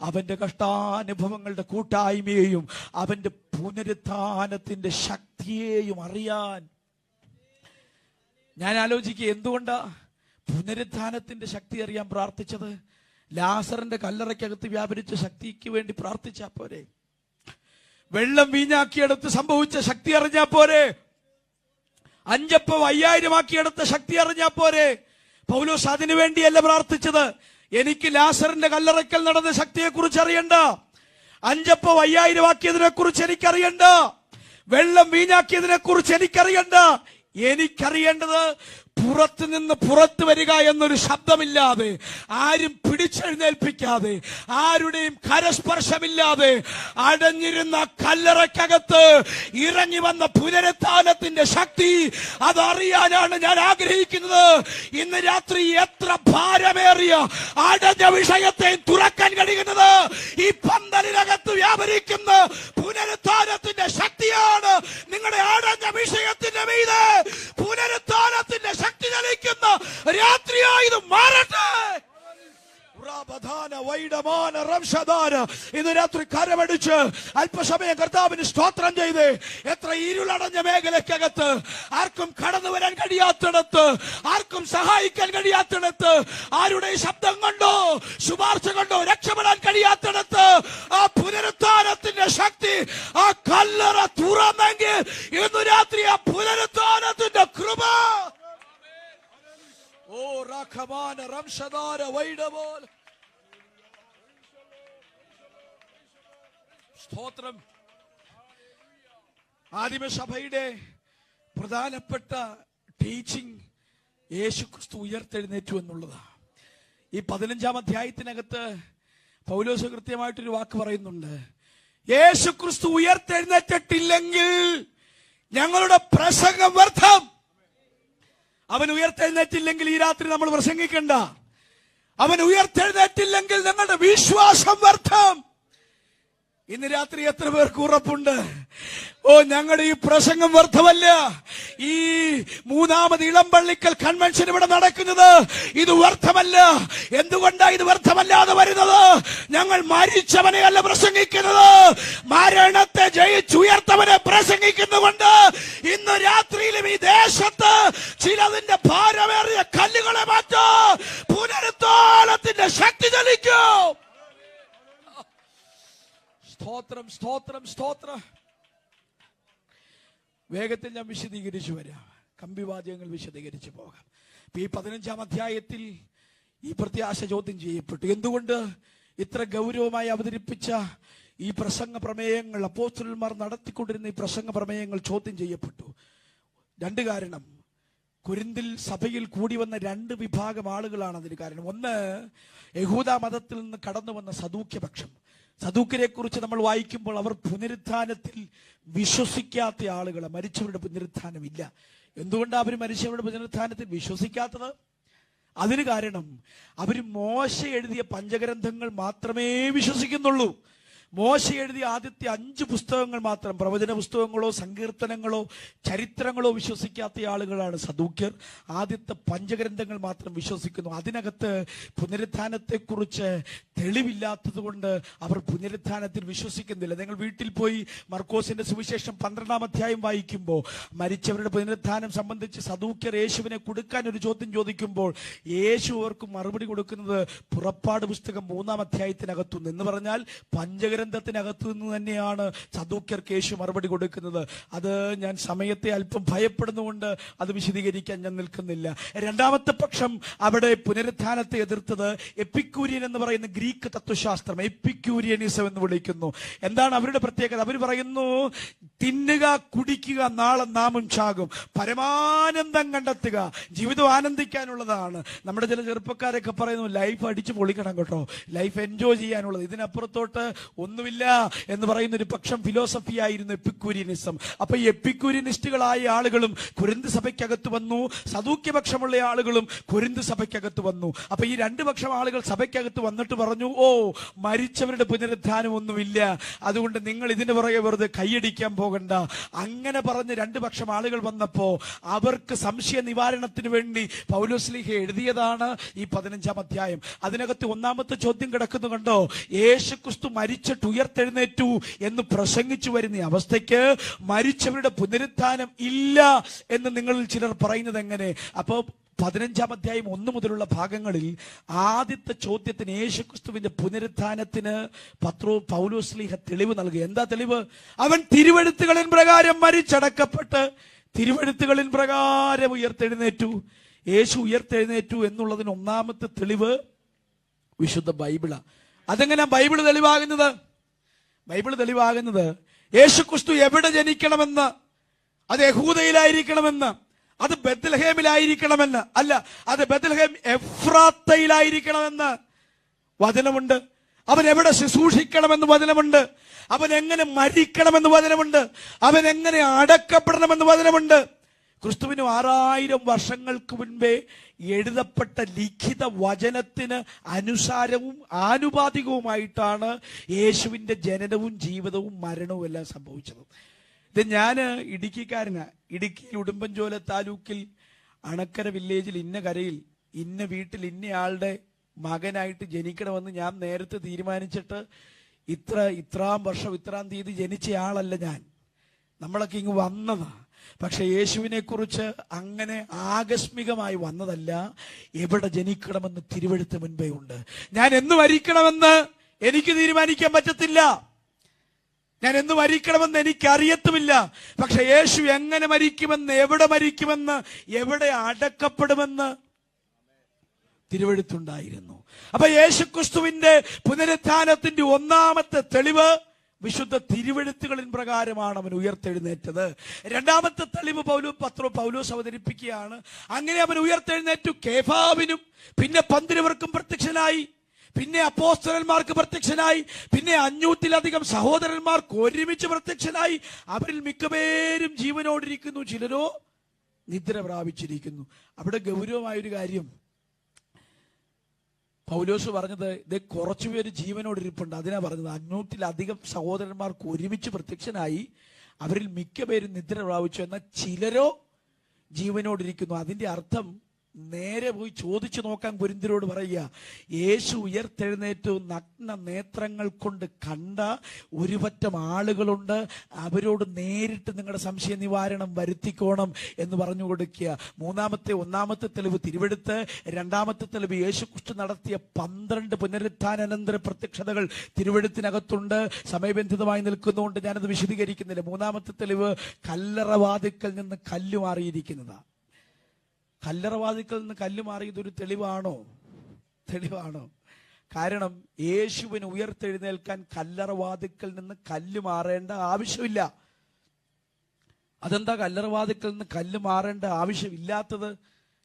അവന്റെ കഷ്ടാനുഭവങ്ങളുടെ കൂട്ടായ്മയെയും അവന്റെ പുനരുത്ഥാനത്തിന്റെ ശക്തിയെയും അറിയാൻ. ഞാൻ ആലോചിക്കുക, എന്തുകൊണ്ടാ പുനരുത്ഥാനത്തിന്റെ ശക്തി അറിയാൻ പ്രാർത്ഥിച്ചത്? ലാസറിന്റെ കല്ലറയ്ക്കകത്ത് വ്യാപരിച്ച ശക്തിക്ക് വേണ്ടി പ്രാർത്ഥിച്ചാ പോരെ? വെള്ളം വീഞ്ഞാക്കിയെടുത്ത് സംഭവിച്ച ശക്തി അറിഞ്ഞാ പോരെ? 5 അപ്പം 5000 ആക്കിയെടുത്ത ശക്തി അറിഞ്ഞാ പോരെ? പൗലോസ് അതിനു വേണ്ടിയല്ല പ്രാർത്ഥിച്ചത്. എനിക്ക് ലാസറിന്റെ കല്ലറയ്ക്കൽ നടന്ന ശക്തിയെ കുറിച്ച് അറിയണ്ട, 5 അപ്പം 5000 ആക്കിയതിനെ കുറിച്ച് എനിക്കറിയണ്ട, വെള്ളം വീഞ്ഞാക്കിയതിനെ കുറിച്ച് എനിക്കറിയണ്ട. എനിക്കറിയേണ്ടത് പുറത്തു നിന്ന് പുറത്തു വരിക എന്നൊരു ശബ്ദമില്ലാതെ, ആരും പിടിച്ചെഴുന്നേൽപ്പിക്കാതെ, ആരുടെയും കരസ്പർശമില്ലാതെ അടഞ്ഞിരുന്ന കല്ലറയ്ക്കകത്ത് ഇറങ്ങി വന്ന പുനരുത്ഥാനത്തിന്റെ ശക്തി അതറിയാനാണ് ഞാൻ ആഗ്രഹിക്കുന്നത്. ഇന്ന് രാത്രി എത്ര ഭാരമേറിയ അടഞ്ഞ വിഷയത്തെ തുറക്കാൻ കഴിയുന്നത് ഈ പന്തലിനകത്ത് വ്യാപരിക്കുന്ന പുനരുത്ഥാനത്തിന്റെ ശക്തിയാണ്. നിങ്ങളുടെ അടഞ്ഞ വിഷയത്തിന്റെ മീതെ പുനരുത്ഥാനത്തിന്റെ ശക്തി ചലിക്കുന്ന രാത്രിയായി മാറട്ടെ. ഇന്ന് രാത്രി കരമടിച്ച് അല്പസമയം കർത്താവിന് സ്തോത്രം ചെയ്ത്, എത്ര ഇരുളടഞ്ഞ മേഖലയ്ക്കകത്ത്, ആർക്കും കടന്നു വരാൻ കഴിയാത്തിടത്ത്, ആർക്കും സഹായിക്കാൻ കഴിയാത്തിടത്ത്, ആരുടെ ശബ്ദം കൊണ്ടോ ശുപാർശ കൊണ്ടോ രക്ഷപ്പെടാൻ കഴിയാത്തിടത്ത് ആ പുനരുത്ഥാനത്തിന്റെ ശക്തി, ആ കല്ലറ തുറന്നെങ്കിൽ ഇന്ന് രാത്രി ആ പുനരുത്ഥാനത്തിന്റെ കൃപ. ഓ റഖമാന റംഷദാര വൈഡബോൽ. സ്തോത്രം. ആദിമസഭയുടെ പ്രധാനപ്പെട്ട ടീച്ചിങ് യേശുക്രിസ്തു ഉയർത്തെഴുന്നേറ്റു എന്നുള്ളതാണ്. ഈ 15-ാം അധ്യായത്തിനകത്ത് പൗലോസ് കൃത്യമായിട്ടൊരു വാക്ക് പറയുന്നുണ്ട്. യേശുക്രിസ്തു ഉയർത്തെഴുന്നേറ്റിട്ടില്ലെങ്കിൽ ഞങ്ങളുടെ പ്രസംഗം വ്യർത്ഥം. അവൻ ഉയർത്തെഴുന്നേറ്റില്ലെങ്കിൽ ഈ രാത്രി നമ്മൾ പ്രസംഗിക്കണ്ട. അവൻ ഉയർത്തെഴുന്നേറ്റില്ലെങ്കിൽ ഞങ്ങളുടെ വിശ്വാസം വ്യർത്ഥം. ഇന്ന് രാത്രി എത്ര പേർക്ക് ഉറപ്പുണ്ട്? ഓ, ഞങ്ങളുടെ ഈ പ്രസംഗം വ്യർത്ഥമല്ല. ഈ 3ാമത് ഇളമ്പള്ളിക്കൽ കൺവെൻഷൻ ഇവിടെ നടക്കുന്നത് ഇത് വ്യർത്ഥമല്ല. എന്തുകൊണ്ടാ ഇത് വ്യർത്ഥമല്ലാതെ വരുന്നത്? ഞങ്ങൾ മരിച്ചവനെ അല്ല പ്രസംഗിക്കുന്നത്, മരണത്തെ ജയിച്ചുയർത്തവനെ പ്രസംഗിക്കുന്നുകൊണ്ട് ഇന്ന് രാത്രിയിലും ഈ ദേശത്ത് ചിലതിന്റെ ഭാരമേറിയ കല്ലുകളെ മാറ്റോ പുനരുത്ഥാനത്തിന്റെ ശക്തി ചലിക്കും. സ്തോത്രം, സ്തോത്രം, സ്തോത്രം. വേഗത്തിൽ ഞാൻ വിശദീകരിച്ചു വരാം. കമ്പിവാദ്യങ്ങൾ വിശദീകരിച്ചു പോകാം. ഈ 15-ാം അധ്യായത്തിൽ ഈ പ്രത്യാശ ചോദ്യം ചെയ്യപ്പെട്ടു. എന്തുകൊണ്ട് ഇത്ര ഗൗരവമായി അവതരിപ്പിച്ച ഈ പ്രസംഗ പ്രമേയങ്ങൾ, അപ്പോസ്തലന്മാർ നടത്തിക്കൊണ്ടിരുന്ന ഈ പ്രസംഗ പ്രമേയങ്ങൾ ചോദ്യം ചെയ്യപ്പെട്ടു? 2 കാരണം. കൊരിന്തിൽ സഭയിൽ കൂടി വന്ന 2 വിഭാഗം ആളുകളാണ് അതിന് കാരണം. ഒന്ന്, യഹൂദ മതത്തിൽ നിന്ന് കടന്നു വന്ന സദൂക്യപക്ഷം. സദൂക്യരെ കുറിച്ച് നമ്മൾ വായിക്കുമ്പോൾ അവർ പുനരുത്ഥാനത്തിൽ വിശ്വസിക്കാത്ത ആളുകളാണ്. മരിച്ചവരുടെ പുനരുത്ഥാനം ഇല്ല. എന്തുകൊണ്ടാണ് അവർ മരിച്ചവരുടെ പുനരുത്ഥാനത്തിൽ വിശ്വസിക്കാത്തത്? അതിന് കാരണം അവർ മോശ എഴുതിയ പഞ്ചഗ്രന്ഥങ്ങൾ മാത്രമേ വിശ്വസിക്കുന്നുള്ളൂ. മോശ എഴുതിയ ആദ്യത്തെ 5 പുസ്തകങ്ങൾ മാത്രം, പ്രവചന പുസ്തകങ്ങളോ സങ്കീർത്തനങ്ങളോ ചരിത്രങ്ങളോ വിശ്വസിക്കാത്ത ആളുകളാണ് സദൂക്യർ. ആദ്യത്തെ 5 ഗ്രന്ഥങ്ങൾ മാത്രം വിശ്വസിക്കുന്നു. അതിനകത്ത് പുനരുത്ഥാനത്തെക്കുറിച്ച് തെളിവില്ലാത്തത് കൊണ്ട് അവർ പുനരുത്ഥാനത്തിൽ വിശ്വസിക്കുന്നില്ല. നിങ്ങൾ വീട്ടിൽ പോയി മർക്കോസിന്റെ സുവിശേഷം 12-ാം അധ്യായം വായിക്കുമ്പോൾ മരിച്ചവരുടെ പുനരുത്ഥാനം സംബന്ധിച്ച് സദൂക്യർ യേശുവിനെ കൊടുക്കാൻ ഒരു ചോദ്യം ചോദിക്കുമ്പോൾ യേശു അവർക്ക് മറുപടി കൊടുക്കുന്നത് പുറപ്പാട് പുസ്തകം 3-ാം അധ്യായത്തിനകത്തുനിന്ന്, എന്ന് പറഞ്ഞാൽ പഞ്ചഗ്രന്ഥത്തിനകത്തു നിന്ന് തന്നെയാണ് സദൂക്യർക്ക് യേശു മറുപടി കൊടുക്കുന്നത്. അത് ഞാൻ സമയത്തെ അല്പം ഭയപ്പെടുന്നുകൊണ്ട് അത് വിശദീകരിക്കാൻ ഞാൻ നിൽക്കുന്നില്ല. രണ്ടാമത്തെ പക്ഷം അവിടെ പുനരുത്ഥാനത്തെ എതിർത്തത് എപ്പിക്യൂരിയൻ എന്ന് പറയുന്ന ഗ്രീക്ക് തത്വശാസ്ത്രം, എപ്പിക്യൂരിയനിസം എന്ന് വിളിക്കുന്നു. എന്താണ് അവരുടെ പ്രത്യേകത? അവർ പറയുന്നു, തിന്നുക കുടിക്കുക, നാളെ നാമും ചാകും, പരമാനന്ദം കണ്ടെത്തുക, ജീവിതം ആനന്ദിക്കാനുള്ളതാണ്. നമ്മുടെ ചില ചെറുപ്പക്കാരൊക്കെ പറയുന്നു ലൈഫ് അടിച്ചു പൊളിക്കണം കേട്ടോ, ലൈഫ് എൻജോയ് ചെയ്യാനുള്ളത്, ഇതിനപ്പുറത്തോട്ട് ഒന്നുമില്ല എന്ന് പറയുന്ന ഒരു പക്ഷം ഫിലോസഫി ആയിരുന്നു എപ്പിക്യൂരിയനിസം. അപ്പൊ ഈ എപ്പിക്യൂരിയനിസ്റ്റുകളായ ആളുകളും കൊരിന്ത് സഭയ്ക്കകത്ത് വന്നു, സദൂക്യപക്ഷമുള്ള ആളുകളും കൊരിന്ത് സഭയ്ക്കകത്ത് വന്നു. അപ്പൊ ഈ 2 പക്ഷം ആളുകൾ സഭയ്ക്കകത്ത് വന്നിട്ട് പറഞ്ഞു, ഓ മരിച്ചവരുടെ പുനരുത്ഥാനം ഒന്നുമില്ല, അതുകൊണ്ട് നിങ്ങൾ ഇതിന് പുറകെ വെറുതെ കൈയടിക്കാൻ പോകണ്ട. അങ്ങനെ പറഞ്ഞ് 2 പക്ഷം ആളുകൾ വന്നപ്പോ അവർക്ക് സംശയ നിവാരണത്തിന് വേണ്ടി പൗലോസ്ലീഹ എഴുതിയതാണ് ഈ 15-ാം അധ്യായം. അതിനകത്ത് 1-ാമത്തെ ചോദ്യം കിടക്കുന്നു കണ്ടോ, യേശുക്രിസ്തു മരിച്ചിട്ട് ഉയർത്തെഴുന്നേറ്റു എന്ന് പ്രസംഗിച്ചു വരുന്ന അവസ്ഥയ്ക്ക് മരിച്ചവരുടെ പുനരുത്ഥാനം ഇല്ല എന്ന് നിങ്ങളിൽ ചിലർ പറയുന്നത് എങ്ങനെ? അപ്പോ 15-ാം അധ്യായം 1 മുതലുള്ള ഭാഗങ്ങളിൽ ആദ്യത്തെ ചോദ്യത്തിന്, യേശുക്രിസ്തുവിന്റെ പുനരുത്ഥാനത്തിന് പൗലോസ്ലീഹ തെളിവ് നൽകി. എന്താ തെളിവ്? അവൻ തിരുവെഴുത്തുകളിൻ പ്രകാരം മരിച്ചടക്കപ്പെട്ട് തിരുവെഴുത്തുകളിൻ പ്രകാരം ഉയർത്തെഴുന്നേറ്റു. യേശു ഉയർത്തെഴുന്നേറ്റു എന്നുള്ളതിന് 1-ാമത്തെ തെളിവ് വിശുദ്ധ ബൈബിളാ. അതെങ്ങനെ ബൈബിൾ തെളിവാകുന്നത്? ബൈബിൾ തെളിവാകുന്നത് യേശുക്രിസ്തു എവിടെ ജനിക്കണമെന്ന്, അത് യഹൂദയിലായിരിക്കണമെന്ന്, അത് ബെത്ലഹേമിലായിരിക്കണമെന്ന് അല്ല, അത് ബെത്ലഹേം എഫ്രാത്തയിലായിരിക്കണമെന്ന് വചനമുണ്ട്. അവൻ എവിടെ ശുശ്രൂഷിക്കണമെന്ന് വചനമുണ്ട്. അവൻ എങ്ങനെ മരിക്കണമെന്ന് വചനമുണ്ട്. അവൻ എങ്ങനെ അടക്കപ്പെടണമെന്ന് വചനമുണ്ട്. ക്രിസ്തുവിന് 6000 വർഷങ്ങൾക്ക് മുൻപേ എഴുതപ്പെട്ട ലിഖിത വചനത്തിന് അനുസാരവും ആനുപാതികവുമായിട്ടാണ് യേശുവിന്റെ ജനനവും ജീവിതവും മരണവും എല്ലാം സംഭവിച്ചത്. ഇത് ഞാൻ ഇടുക്കിക്കാരനാ. ഇടുക്കിയിൽ ഉടുമ്പൻചോല താലൂക്കിൽ അണക്കര വില്ലേജിൽ ഇന്ന കരയിൽ ഇന്ന വീട്ടിൽ ഇന്നയാളുടെ മകനായിട്ട് ജനിക്കണമെന്ന് ഞാൻ നേരത്തെ തീരുമാനിച്ചിട്ട് ഇത്രാം വർഷം ഇത്രാം തീയതി ജനിച്ചയാളല്ല ഞാൻ. നമ്മളൊക്കെ ഇങ്ങ് വന്നതാ. പക്ഷെ യേശുവിനെ കുറിച്ച് അങ്ങനെ ആകസ്മികമായി വന്നതല്ല. എവിടെ ജനിക്കണമെന്ന് തിരുവെഴുത്ത് മുൻപേ ഉണ്ട്. ഞാൻ എന്ന് മരിക്കണമെന്ന് എനിക്ക് തീരുമാനിക്കാൻ പറ്റത്തില്ല. ഞാൻ എന്ന് മരിക്കണമെന്ന് എനിക്കറിയത്തുമില്ല. പക്ഷെ യേശു എങ്ങനെ മരിക്കുമെന്ന്, എവിടെ മരിക്കുമെന്ന്, എവിടെ അടക്കപ്പെടുമെന്ന് തിരുവെഴുത്തുണ്ടായിരുന്നു. അപ്പൊ യേശുക്രിസ്തുവിന്റെ പുനരുത്ഥാനത്തിന്റെ 1-ാമത്തെ തെളിവ് വിശുദ്ധ തിരുവെഴുത്തുകളിൻ പ്രകാരമാണ് അവൻ ഉയർത്തെഴുന്നേറ്റത്. 2-ാമത്തെ തെളിവ് പൗലോസ് അവതരിപ്പിക്കുകയാണ്. അങ്ങനെ അവൻ ഉയർത്തെഴുന്നേറ്റു. കേഫാവിനും പിന്നെ 12 പ്രത്യക്ഷനായി, പിന്നെ അപ്പോസ്തലന്മാർക്ക് പ്രത്യക്ഷനായി, പിന്നെ 500-ലധികം സഹോദരന്മാർക്ക് ഒരുമിച്ച് പ്രത്യക്ഷനായി. അവരിൽ മിക്കപേരും ജീവനോടിരിക്കുന്നു, ചിലരോ നിദ്ര പ്രാപിച്ചിരിക്കുന്നു. അവിടെ ഗൗരവമായൊരു കാര്യം പൗലോസ് പറഞ്ഞത്, ഇത് കുറച്ചുപേര് ജീവനോടിരിപ്പുണ്ട്. അതിനാ പറഞ്ഞത് 500-ലധികം സഹോദരന്മാർക്ക് ഒരുമിച്ച് പ്രത്യക്ഷനായി, അവരിൽ മിക്കപേരും നിദ്ര പ്രാപിച്ചു, എന്നാൽ ചിലരോ ജീവനോടിരിക്കുന്നു. അതിന്റെ അർത്ഥം നേരെ പോയി ചോദിച്ചു നോക്കാൻ കൊരിന്ത്യരോട് പറയുക, യേശു ഉയർത്തെഴുന്നേറ്റു നഗ്ന നേത്രങ്ങൾ കൊണ്ട് കണ്ട ഒരു പറ്റം ആളുകളുണ്ട്, അവരോട് നേരിട്ട് നിങ്ങളുടെ സംശയ നിവാരണം വരുത്തിക്കോണം എന്ന് പറഞ്ഞു കൊടുക്കുക. 1-ാമത്തെ തെളിവ് തിരുവെടുത്ത്, 2-ാമത്തെ തെളിവ് യേശുക്രിസ്തു നടത്തിയ 12 പുനരുത്ഥാനാനന്തര പ്രത്യക്ഷതകൾ തിരുവെഴുത്തിനകത്തുണ്ട്. സമയബന്ധിതമായി നിൽക്കുന്നതുകൊണ്ട് ഞാനത് വിശദീകരിക്കുന്നില്ല. 3-ാമത്തെ തെളിവ് കല്ലറവാതിക്കൽ നിന്ന് കല്ല് മാറിയിരിക്കുന്നതാണ്. കല്ലറവാതിക്കൽ നിന്ന് കല്ല് മാറിയത് ഒരു തെളിവാണോ? കാരണം യേശുവിന് ഉയർത്തെഴുന്നേൽക്കാൻ കല്ലറവാതിക്കൽ നിന്ന് കല്ല് മാറേണ്ട ആവശ്യമില്ല. അതെന്താ കല്ലറവാതിക്കൽ നിന്ന് കല്ല് മാറേണ്ട ആവശ്യമില്ലാത്തത്?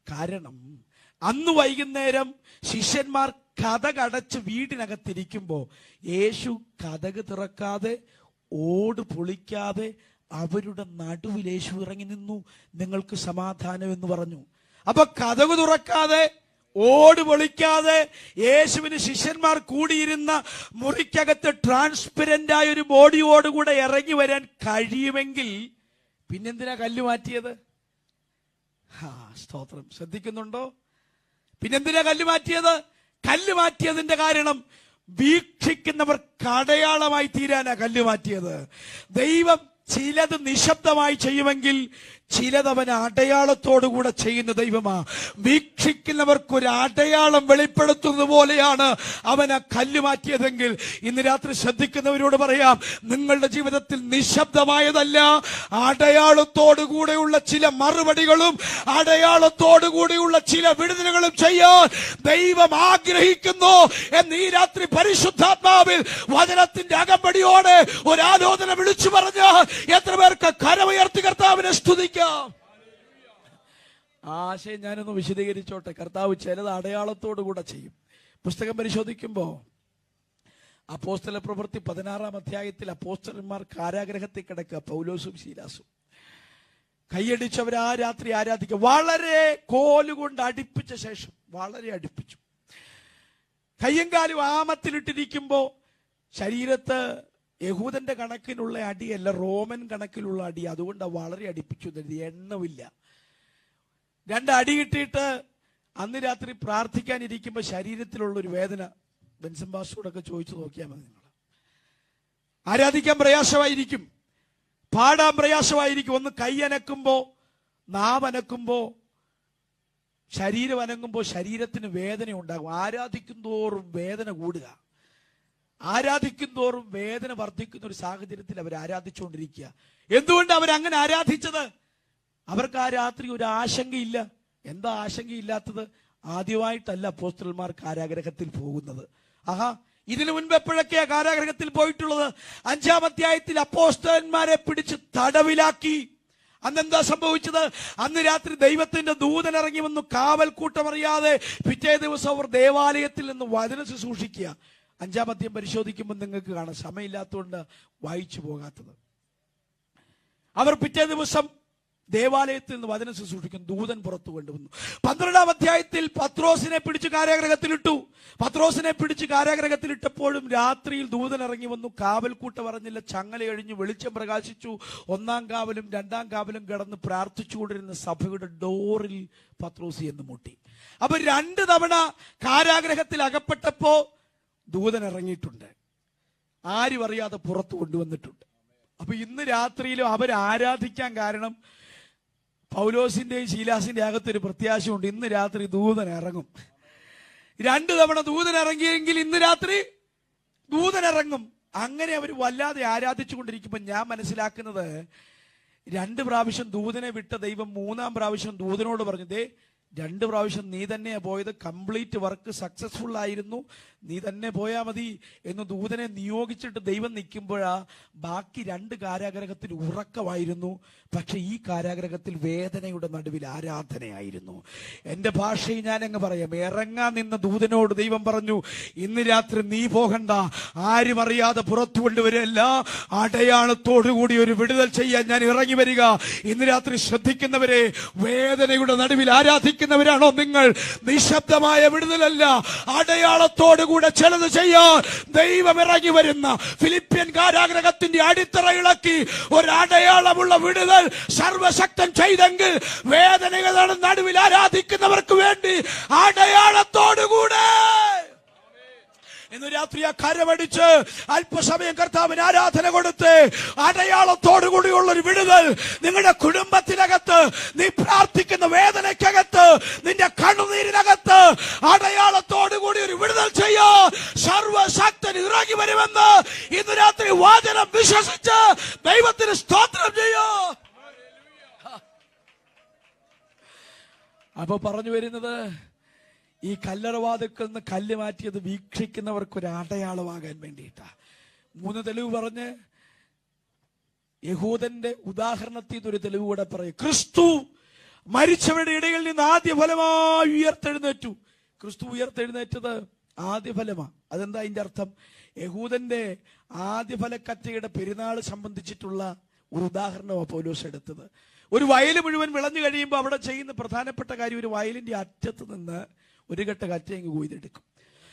കാരണം അന്ന് വൈകുന്നേരം ശിഷ്യന്മാർ കതകടച്ച് വീടിനകത്തിരിക്കുമ്പോ യേശു കതക് തുറക്കാതെ, ഓട് പൊളിക്കാതെ അവരുടെ നടുവിൽ യേശു ഇറങ്ങി നിന്നു. നിങ്ങൾക്ക് സമാധാനം എന്ന് പറഞ്ഞു. അപ്പൊ കതക് തുറക്കാതെ, ഓട് പൊളിക്കാതെ യേശുവിന് ശിഷ്യന്മാർ കൂടിയിരുന്ന മുറിക്കകത്ത് ട്രാൻസ്പെരന്റ് ആയ ഒരു ബോഡിയോടുകൂടെ ഇറങ്ങി വരാൻ കഴിയുമെങ്കിൽ പിന്നെന്തിനാ കല്ല് മാറ്റിയത്? സ്തോത്രം. ശ്രദ്ധിക്കുന്നുണ്ടോ? പിന്നെന്തിനാ കല്ല് മാറ്റിയത്? കല്ല് മാറ്റിയതിന്റെ കാരണം വീക്ഷിക്കുന്നവർക്ക് അടയാളമായി തീരാനാ കല്ല് മാറ്റിയത്. ദൈവം ചിലത് നിശബ്ദമായി ചെയ്യുമെങ്കിൽ ചിലത് അവൻ അടയാളത്തോടുകൂടെ ചെയ്യുന്ന ദൈവമാ. വീക്ഷിക്കുന്നവർക്കൊരു അടയാളം വെളിപ്പെടുത്തുന്നത് പോലെയാണ് അവൻ ആ കല്ല് മാറ്റിയതെങ്കിൽ ഇന്ന് രാത്രി ശ്രദ്ധിക്കുന്നവരോട് പറയാം, നിങ്ങളുടെ ജീവിതത്തിൽ നിശബ്ദമായതല്ല, അടയാളത്തോടുകൂടെയുള്ള ചില മറുപടികളും അടയാളത്തോടുകൂടിയുള്ള ചില വിടുതലുകളും ചെയ്യാൻ ദൈവം ആഗ്രഹിക്കുന്നു എന്ന് ഈ രാത്രി പരിശുദ്ധാത്മാവിൽ വചനത്തിന്റെ അകമ്പടിയോടെ ഒരു ആലോചന വിളിച്ചു പറഞ്ഞ് എത്ര പേർക്ക് കരമുയർത്തി കർത്താവിനെ സ്തുതിക്കാം. ആശയം ഞാനൊന്ന് വിശദീകരിച്ചോട്ടെ. കർത്താവ് ചിലത് അടയാളത്തോടുകൂടെ ചെയ്യും. പുസ്തകം പരിശോധിക്കുമ്പോൾ അപ്പോസ്തല പ്രവൃത്തി 16-ാം അധ്യായത്തിൽ അപ്പോസ്തലന്മാർ കാരാഗ്രഹത്തിൽ കിടക്കുക, പൗലോസും ശീലാസും. കൈയടിച്ചവർ ആ രാത്രി ആരാധിക്കുക. വളരെ കോലുകൊണ്ട് അടുപ്പിച്ച ശേഷം, വളരെ അടുപ്പിച്ചു, കയ്യും കാലും ആമത്തിലിട്ടിരിക്കുമ്പോ ശരീരത്ത് യഹൂദന്റെ കണക്കിനുള്ള അടിയല്ല, റോമൻ കണക്കിലുള്ള അടി. അതുകൊണ്ട് വളരെ അടുപ്പിച്ചു. എണ്ണമില്ല. 2 അടി കിട്ടിയിട്ട് അന്ന് രാത്രി പ്രാർത്ഥിക്കാനിരിക്കുമ്പോൾ ശരീരത്തിലുള്ള ഒരു വേദന. ബെൻസൻ ബാസ്റ്റോടൊക്കെ ചോദിച്ചു നോക്കിയാൽ മതി. നിങ്ങൾ ആരാധിക്കാൻ പ്രയാസമായിരിക്കും, പാടാൻ പ്രയാസമായിരിക്കും. ഒന്ന് കൈ അനക്കുമ്പോ, നാവനക്കുമ്പോ, ശരീരം അനങ്ങുമ്പോ ശരീരത്തിന് വേദന ഉണ്ടാകും. ആരാധിക്കും തോറും വേദന കൂടുക. ആരാധിക്കും തോറും വേദന വർദ്ധിക്കുന്ന ഒരു സാഹചര്യത്തിൽ അവർ ആരാധിച്ചുകൊണ്ടിരിക്കുക. എന്തുകൊണ്ട് അവരങ്ങനെ ആരാധിച്ചത്? അവർക്ക് ആ രാത്രി ഒരു ആശങ്കയില്ല. എന്താ ആശങ്കയില്ലാത്തത്? ആദ്യമായിട്ടല്ല അപ്പോസ്തലന്മാർ കാരാഗ്രഹത്തിൽ പോകുന്നത്. ഇതിനു മുൻപ് എപ്പോഴൊക്കെയാ കാരാഗ്രഹത്തിൽ പോയിട്ടുള്ളത്? 5-ാം അധ്യായത്തിൽ അപ്പോസ്തലന്മാരെ പിടിച്ച് തടവിലാക്കി. അന്നെന്താ സംഭവിച്ചത്? അന്ന് രാത്രി ദൈവത്തിന്റെ ദൂതൻ ഇറങ്ങി വന്നു. കാവൽക്കൂട്ടമറിയാതെ പിറ്റേ ദിവസം അവർ ദേവാലയത്തിൽ നിന്ന് വചനം ശുശ്രൂഷിക്കുക. 5-ാം അധ്യായം പരിശോധിക്കുമ്പോൾ നിങ്ങൾക്ക് കാണാം, സമയമില്ലാത്തതുകൊണ്ട് വായിച്ചു പോകാത്തത്. അവർ പിറ്റേ ദിവസം ദേവാലയത്തിൽ നിന്ന് വചനം ശുശ്രൂഷിക്കും. ദൂതൻ പുറത്തു കൊണ്ടുവന്നു. 12-ാം അധ്യായത്തിൽ പത്രോസിനെ പിടിച്ച് കാരാഗ്രഹത്തിലിട്ടു. പത്രോസിനെ പിടിച്ച് കാരാഗ്രഹത്തിലിട്ടപ്പോഴും രാത്രിയിൽ ദൂതൻ ഇറങ്ങി വന്നു. കാവൽക്കൂട്ടം പറഞ്ഞില്ല. ചങ്ങല കഴിഞ്ഞു, വെളിച്ചം പ്രകാശിച്ചു. 1-ാം കാവലും 2-ാം കാവലും കിടന്ന് പ്രാർത്ഥിച്ചുകൊണ്ടിരുന്ന സഭയുടെ ഡോറിൽ പത്രോസ് എന്ന് മുട്ടി. അപ്പൊ 2 തവണ കാരാഗ്രഹത്തിൽ അകപ്പെട്ടപ്പോ ദൂതൻ ഇറങ്ങിയിട്ടുണ്ട്. ആരും അറിയാതെ പുറത്തു കൊണ്ടുവന്നിട്ടുണ്ട്. അപ്പൊ ഇന്ന് രാത്രിയിലും അവർ ആരാധിക്കാൻ കാരണം പൗലോസിന്റെയും ശീലാസിന്റെ അകത്തൊരു പ്രത്യാശയുണ്ട്. ഇന്ന് രാത്രി ദൂതൻ ഇറങ്ങും. 2 തവണ ദൂതൻ ഇറങ്ങിയെങ്കിൽ ഇന്ന് രാത്രി ദൂതൻ ഇറങ്ങും. അങ്ങനെ അവർ വല്ലാതെ ആരാധിച്ചുകൊണ്ടിരിക്കുമ്പോൾ ഞാൻ മനസ്സിലാക്കുന്നത്, 2 പ്രാവശ്യം ദൂതനെ വിട്ട ദൈവം 3-ാം പ്രാവശ്യം ദൂതനോട് പറഞ്ഞു, 2 പ്രാവശ്യം നീ തന്നെയാ പോയത്, കംപ്ലീറ്റ് വർക്ക് സക്സസ്ഫുൾ ആയിരുന്നു, നീ തന്നെ പോയാ മതി എന്ന് ദൂതനെ നിയോഗിച്ചിട്ട് ദൈവം നിൽക്കുമ്പോഴാ ബാക്കി 2 കാരാഗ്രഹത്തിൽ ഉറക്കമായിരുന്നു. പക്ഷെ ഈ കാരാഗ്രഹത്തിൽ വേദനയുടെ നടുവിൽ ആരാധനയായിരുന്നു. എന്റെ ഭാഷയിൽ ഞാൻ അങ്ങ് പറയാം, ഇറങ്ങാൻ നിന്ന ദൂതനോട് ദൈവം പറഞ്ഞു, ഇന്ന് രാത്രി നീ പോകണ്ട, ആരും അറിയാതെ പുറത്തു കൊണ്ടുവരില്ല, അടയാളത്തോടുകൂടി ഒരു വിടുതൽ ചെയ്യാൻ ഞാൻ ഇറങ്ങി വരിക. ഇന്ന് രാത്രി ശ്രദ്ധിക്കുന്നവരെ, വേദനയുടെ നടുവിൽ ആരാധിക്കുന്നവരാണോ നിങ്ങൾ? നിശബ്ദമായ വിടുതലല്ല, അടയാളത്തോടുകൂടെ ചിലത് ചെയ്യാൻ ദൈവം ഇറങ്ങി വരുന്ന ഫിലിപ്പിയൻ കാരാഗ്രഹത്തിന്റെ അടിത്തറ ഇളക്കി ഒരു അടയാളമുള്ള വിടുതൽ സർവശക്തൻ ചെയ്തെങ്കിൽ വേദനകളുടെ നടുവിൽ ആരാധിക്കുന്നവർക്ക് വേണ്ടി അടയാളത്തോടുകൂടെ ഇന്ന് രാത്രി ആ കരമടിച്ച് അല്പസമയം കർത്താവിന് ആരാധന കൊടുത്ത് അടയാളത്തോടുകൂടിയുള്ള ഒരു വിടുതൽ നിങ്ങളുടെ കുടുംബത്തിനകത്ത്, നീ പ്രാർത്ഥിക്കുന്ന വേദനയ്ക്കകത്ത്, നിന്റെ കണ്ണുനീരിനകത്ത് അടയാളത്തോടുകൂടി ഒരു വിടുതൽ ചെയ്യാ സർവശക്തൻ ഇറങ്ങി വരുമെന്ന് ഇന്ന് രാത്രി വചനം വിശ്വസിച്ച് ദൈവത്തിന് സ്തോത്രം ചെയ്യോ. അപ്പൊ പറഞ്ഞു വരുന്നത്, ഈ കല്ലറവാതിൽക്കൽ നിന്ന് കല്ല് മാറ്റിയത് വീക്ഷിക്കുന്നവർക്ക് ഒരു അടയാളമാകാൻ വേണ്ടിയിട്ടാ. 3 തെളിവ് പറഞ്ഞ് യഹൂദന്റെ ഉദാഹരണത്തിൽ ഒരു തെളിവ് കൂടെ പറയും. ക്രിസ്തു മരിച്ചവരുടെ ഇടയിൽ നിന്ന് ആദ്യ ഫലമായി ഉയർത്തെഴുന്നേറ്റു. ക്രിസ്തു ഉയർത്തെഴുന്നേറ്റത് ആദ്യ ഫലമാണ്. അതെന്താ അതിന്റെ അർത്ഥം? യഹൂദന്റെ ആദ്യഫലക്കറ്റയുടെ പെരുന്നാൾ സംബന്ധിച്ചിട്ടുള്ള ഒരു ഉദാഹരണമാണ് പൗലോസ് എടുത്തത്. ഒരു വയൽ മുഴുവൻ വിളഞ്ഞു കഴിയുമ്പോൾ അവിടെ ചെയ്യുന്ന പ്രധാനപ്പെട്ട കാര്യം, ഒരു വയലിന്റെ അറ്റത്ത് നിന്ന് ഒരു കെട്ട കറ്റയെങ്കിൽ കൊയ്തെടുക്കും.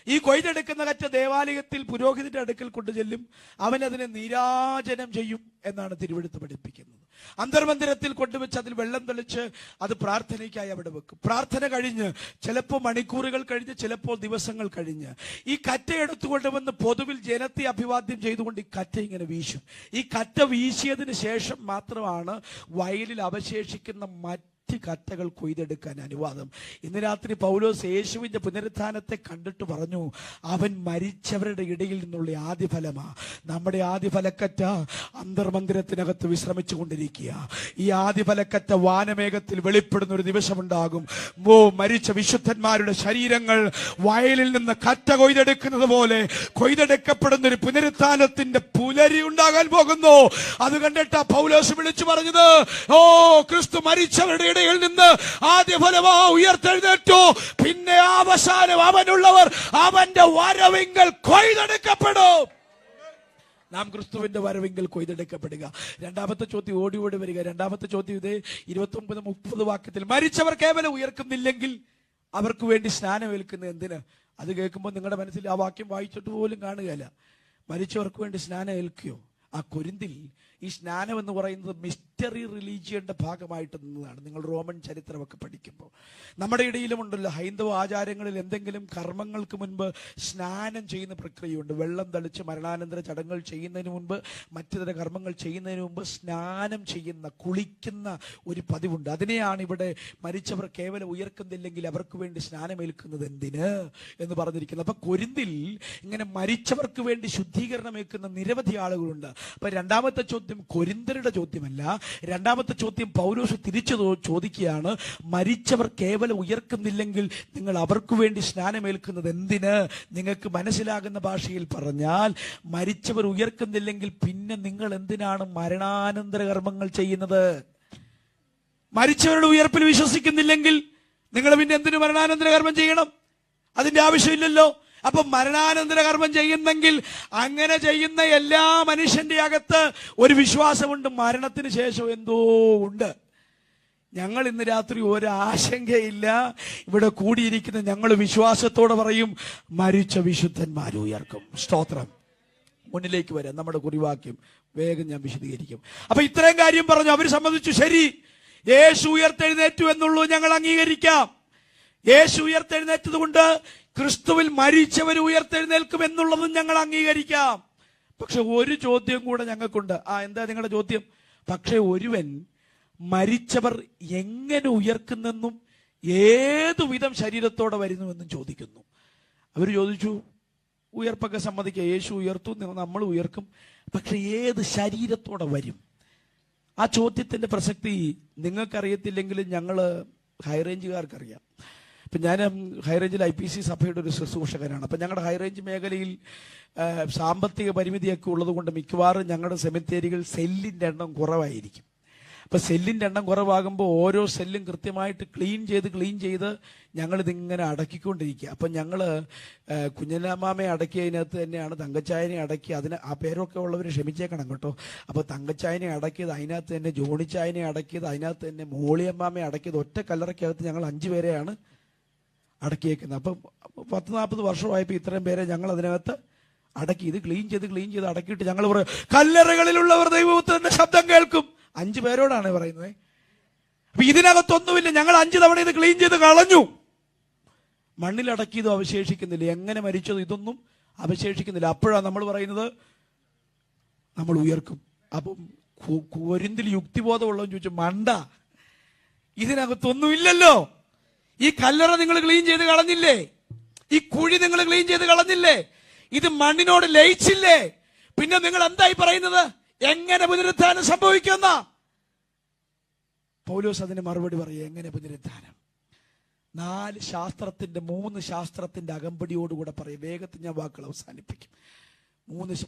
ഈ കൊയ്തെടുക്കുന്ന കറ്റ ദേവാലയത്തിൽ പുരോഹിതന്റെ അടുക്കൽ കൊണ്ടുചെല്ലും. അവനതിനെ നീരാജനം ചെയ്യും എന്നാണ് തിരുവെടുത്ത് പഠിപ്പിക്കുന്നത്. അന്തർമന്ദിരത്തിൽ കൊണ്ടുവച്ച് അതിൽ വെള്ളം തെളിച്ച് അത് പ്രാർത്ഥനയ്ക്കായി അവിടെ വെക്കും. പ്രാർത്ഥന കഴിഞ്ഞ് ചിലപ്പോൾ മണിക്കൂറുകൾ കഴിഞ്ഞ് ചിലപ്പോൾ ദിവസങ്ങൾ കഴിഞ്ഞ് ഈ കറ്റ എടുത്തുകൊണ്ടുവന്ന് പൊതുവിൽ ജനത്തെ അഭിവാദ്യം ചെയ്തുകൊണ്ട് ഈ കറ്റ ഇങ്ങനെ വീശും. ഈ കറ്റ വീശിയതിന് ശേഷം മാത്രമാണ് വയലിൽ അവശേഷിക്കുന്ന മറ്റ് കറ്റകൾ കൊയ്തെടുക്കാൻ അനുവാദം. ഇന്ന് രാത്രി പൗലോസ് യേശുവിന്റെ പുനരുത്ഥാനത്തെ കണ്ടിട്ട് പറഞ്ഞു, അവൻ മരിച്ചവരുടെ ഇടയിൽ നിന്നുള്ള ആദ്യഫലമാ. നമ്മുടെ ആദ്യഫലക്കറ്റ അന്തർമന്ദിരത്തിനകത്ത് വിശ്രമിച്ചു കൊണ്ടിരിക്കുക. ഈ ആദ്യഫലക്കറ്റ വാനമേഘത്തിൽ വെളിപ്പെടുന്ന ഒരു ദിവസമുണ്ടാകും. മരിച്ച വിശുദ്ധന്മാരുടെ ശരീരങ്ങൾ വയലിൽ നിന്ന് കറ്റ കൊയ്തെടുക്കുന്നത് പോലെ കൊയ്തെടുക്കപ്പെടുന്ന ഒരു പുനരുത്ഥാനത്തിന്റെ പുലരി ഉണ്ടാകാൻ പോകുന്നു. അത് കണ്ടിട്ടാ പൗലോസ് വിളിച്ചു പറഞ്ഞത്, ഓ ക്രിസ്തു മരിച്ചവരുടെ ഇടയിൽ നിന്ന് ആദ്യ ഫലമാ ഉയർത്തെഴുന്നേറ്റു, പിന്നെ അവസാനം അവനുള്ളവർ അവന്റെ വരവിങ്കൽ കൊയ്തെടുക്കപ്പെടും. നാം ക്രിസ്തുവിന്റെ വരവിങ്കൽ കൊയ്തെടുക്കപ്പെടുക. രണ്ടാമത്തെ ചോദ്യം ഓടി വരിക. രണ്ടാമത്തെ ചോദ്യം ഇതേ 29-30 വാക്യത്തിൽ, മരിച്ചവർ കേവലം ഉയർക്കുന്നില്ലെങ്കിൽ അവർക്ക് വേണ്ടി സ്നാനമേൽക്കുന്നത് എന്തിന്? അത് കേൾക്കുമ്പോൾ നിങ്ങളുടെ മനസ്സിൽ ആ വാക്യം വായിച്ചിട്ട് പോലും കാണുകയല്ല. മരിച്ചവർക്ക് വേണ്ടി സ്നാനം ഏൽക്കുകയോ? ആ കൊരിന്തിൽ ഈ സ്നാനം എന്ന് പറയുന്നത് മിസ്റ്ററി റിലീജിയന്റെ ഭാഗമായിട്ട് നിന്നതാണ്. നിങ്ങൾ റോമൻ ചരിത്രമൊക്കെ പഠിക്കുമ്പോൾ നമ്മുടെ ഇടയിലുമുണ്ടല്ലോ ഹൈന്ദവ ആചാരങ്ങളിൽ എന്തെങ്കിലും കർമ്മങ്ങൾക്ക് മുൻപ് സ്നാനം ചെയ്യുന്ന പ്രക്രിയയുണ്ട്. വെള്ളം തളിച്ച് മരണാനന്തര ചടങ്ങുകൾ ചെയ്യുന്നതിന് മുൻപ്, മറ്റു തര കർമ്മങ്ങൾ ചെയ്യുന്നതിന് മുമ്പ് സ്നാനം ചെയ്യുന്ന, കുളിക്കുന്ന ഒരു പതിവുണ്ട്. അതിനെയാണ് ഇവിടെ മരിച്ചവർ കേവലം ഉയർക്കുന്നില്ലെങ്കിൽ അവർക്ക് വേണ്ടി സ്നാനമേൽക്കുന്നത് എന്തിന് എന്ന് പറഞ്ഞിരിക്കുന്നത്. അപ്പൊ കൊരിന്തിൽ ഇങ്ങനെ മരിച്ചവർക്ക് വേണ്ടി ശുദ്ധീകരണമേൽക്കുന്ന നിരവധി ആളുകളുണ്ട്. അപ്പൊ രണ്ടാമത്തെ ചോദ്യം കൊരിന്ത്യരുടെ ചോദ്യമല്ല. രണ്ടാമത്തെ ചോദ്യം പൗലോസ് തിരിച്ചു ചോദിക്കുകയാണ്, മരിച്ചവർ കേവലം ഉയർക്കുന്നില്ലെങ്കിൽ നിങ്ങൾ അവർക്ക് വേണ്ടി സ്നാനമേൽക്കുന്നത് എന്തിന്? നിങ്ങൾക്ക് മനസ്സിലാകുന്ന ഭാഷയിൽ പറഞ്ഞാൽ, മരിച്ചവർ ഉയർക്കുന്നില്ലെങ്കിൽ പിന്നെ നിങ്ങൾ എന്തിനാണ് മരണാനന്തര കർമ്മങ്ങൾ ചെയ്യുന്നത്? മരിച്ചവരുടെ ഉയർപ്പിൽ വിശ്വസിക്കുന്നില്ലെങ്കിൽ നിങ്ങൾ പിന്നെ എന്തിനു മരണാനന്തര കർമ്മം ചെയ്യണം? അതിന്റെ ആവശ്യമില്ലല്ലോ. അപ്പൊ മരണാനന്തര കർമ്മം ചെയ്യുന്നെങ്കിൽ അങ്ങനെ ചെയ്യുന്ന എല്ലാ മനുഷ്യന്റെ അകത്ത് ഒരു വിശ്വാസമുണ്ട്, മരണത്തിന് ശേഷം എന്തോ ഉണ്ട്. ഞങ്ങൾ ഇന്ന് രാത്രി ഒരാശങ്കയില്ല, ഇവിടെ കൂടിയിരിക്കുന്ന ഞങ്ങൾ വിശ്വാസത്തോടെ പറയും, മരിച്ച വിശുദ്ധന്മാർ ഉയർക്കും. സ്തോത്രം. മുന്നിലേക്ക് വരാം, നമ്മുടെ കുറിവാക്യം വേഗം ഞാൻ വിശദീകരിക്കും. അപ്പൊ ഇത്രയും കാര്യം പറഞ്ഞു. അവർ സമ്മതിച്ചു, ശരി, യേശു ഉയർത്തെഴുന്നേറ്റു എന്നുള്ളൂ ഞങ്ങൾ അംഗീകരിക്കാം. യേശു ഉയർത്തെഴുന്നേറ്റത് കൊണ്ട് ക്രിസ്തുവിൽ മരിച്ചവർ ഉയർത്തെഴുന്നേൽക്കും എന്നുള്ളതും ഞങ്ങൾ അംഗീകരിക്കാം. പക്ഷെ ഒരു ചോദ്യം കൂടെ ഞങ്ങൾക്കുണ്ട്. എന്താ നിങ്ങളുടെ ചോദ്യം? പക്ഷെ ഒരുവൻ മരിച്ചവർ എങ്ങനെ ഉയർക്കുന്നെന്നും ഏതു വിധം ശരീരത്തോടെ വരുന്നുവെന്നും ചോദിക്കുന്നു. അവർ ചോദിച്ചു, ഉയർപ്പൊക്കെ സമ്മതിക്കുക, യേശു ഉയർത്തു, നമ്മൾ ഉയർക്കും, പക്ഷെ ഏത് ശരീരത്തോടെ വരും? ആ ചോദ്യത്തിന്റെ പ്രസക്തി നിങ്ങൾക്കറിയത്തില്ലെങ്കിലും ഞങ്ങള് ഹൈറേഞ്ചുകാർക്കറിയാം. ഇപ്പം ഞാൻ ഹൈറേഞ്ചിൽ IPC സഭയുടെ ഒരു ശുശ്രൂഷകനാണ്. അപ്പം ഞങ്ങളുടെ ഹൈറേഞ്ച് മേഖലയിൽ സാമ്പത്തിക പരിമിതിയൊക്കെ ഉള്ളത് കൊണ്ട് മിക്കവാറും ഞങ്ങളുടെ സെമിത്തേരികൾ സെല്ലിൻ്റെ എണ്ണം കുറവായിരിക്കും. അപ്പം സെല്ലിൻ്റെ എണ്ണം കുറവാകുമ്പോൾ ഓരോ സെല്ലും കൃത്യമായിട്ട് ക്ലീൻ ചെയ്ത് ഞങ്ങളിതിങ്ങനെ അടക്കിക്കൊണ്ടിരിക്കുക. അപ്പം ഞങ്ങൾ കുഞ്ഞനാമാമയെ അടക്കിയതിനകത്ത് തന്നെയാണ് തങ്കച്ചായനെ അടക്കി. അതിന് ആ പേരൊക്കെ ഉള്ളവർ ക്ഷമിച്ചേക്കണം കേട്ടോ. അപ്പോൾ തങ്കച്ചായനെ അടക്കിയത് അതിനകത്ത് തന്നെ, ജോണിച്ചായനെ അടക്കിയത് അതിനകത്ത് തന്നെ, മോളിയമ്മാമയെ അടക്കിയത് ഒറ്റ കല്ലറയ്ക്കകത്ത് ഞങ്ങൾ 5 പേരെയാണ് അടക്കിയേക്കുന്നത്. അപ്പം 10-40 വർഷമായപ്പോൾ ഇത്രയും പേരെ ഞങ്ങൾ അതിനകത്ത് അടക്കി. ഇത് ക്ലീൻ ചെയ്ത് അടക്കിയിട്ട് ഞങ്ങൾ പറയും, കല്ലറകളിലുള്ളവർ ദൈവത്തിന്റെ ശബ്ദം കേൾക്കും. 5 പേരോടാണ് പറയുന്നത്. അപ്പൊ ഇതിനകത്തൊന്നുമില്ല. ഞങ്ങൾ 5 തവണ ഇത് ക്ലീൻ ചെയ്ത് കളഞ്ഞു. മണ്ണിലടക്കിയതും അവശേഷിക്കുന്നില്ല, എങ്ങനെ മരിച്ചതും ഇതൊന്നും അവശേഷിക്കുന്നില്ല. അപ്പോഴാണ് നമ്മൾ പറയുന്നത് നമ്മൾ ഉയർക്കും. അപ്പം കൊരിന്തിൽ യുക്തിബോധമുള്ളവൻ ചോദിച്ചു, മണ്ട, ഇതിനകത്തൊന്നുമില്ലല്ലോ. ഈ കല്ലറ നിങ്ങൾ ക്ലീൻ ചെയ്ത് കളഞ്ഞില്ലേ? ഈ കുഴി നിങ്ങൾ ക്ലീൻ ചെയ്ത് കളഞ്ഞില്ലേ? ഇത് മണ്ണിനോട് ലയിച്ചില്ലേ? പിന്നെ നിങ്ങൾ എന്തായി പറയുന്നത്? എങ്ങനെ പുനരുത്ഥാനം സംഭവിക്കുന്ന? പൗലോസ് അതിന് മറുപടി പറയുക, എങ്ങനെ പുനരുത്ഥാനം? 4 ശാസ്ത്രത്തിന്റെ 3 ശാസ്ത്രത്തിന്റെ അകമ്പടിയോടുകൂടെ പറയും. വേഗത്തിൽ ഞാൻ വാക്കുകൾ അവസാനിപ്പിക്കും.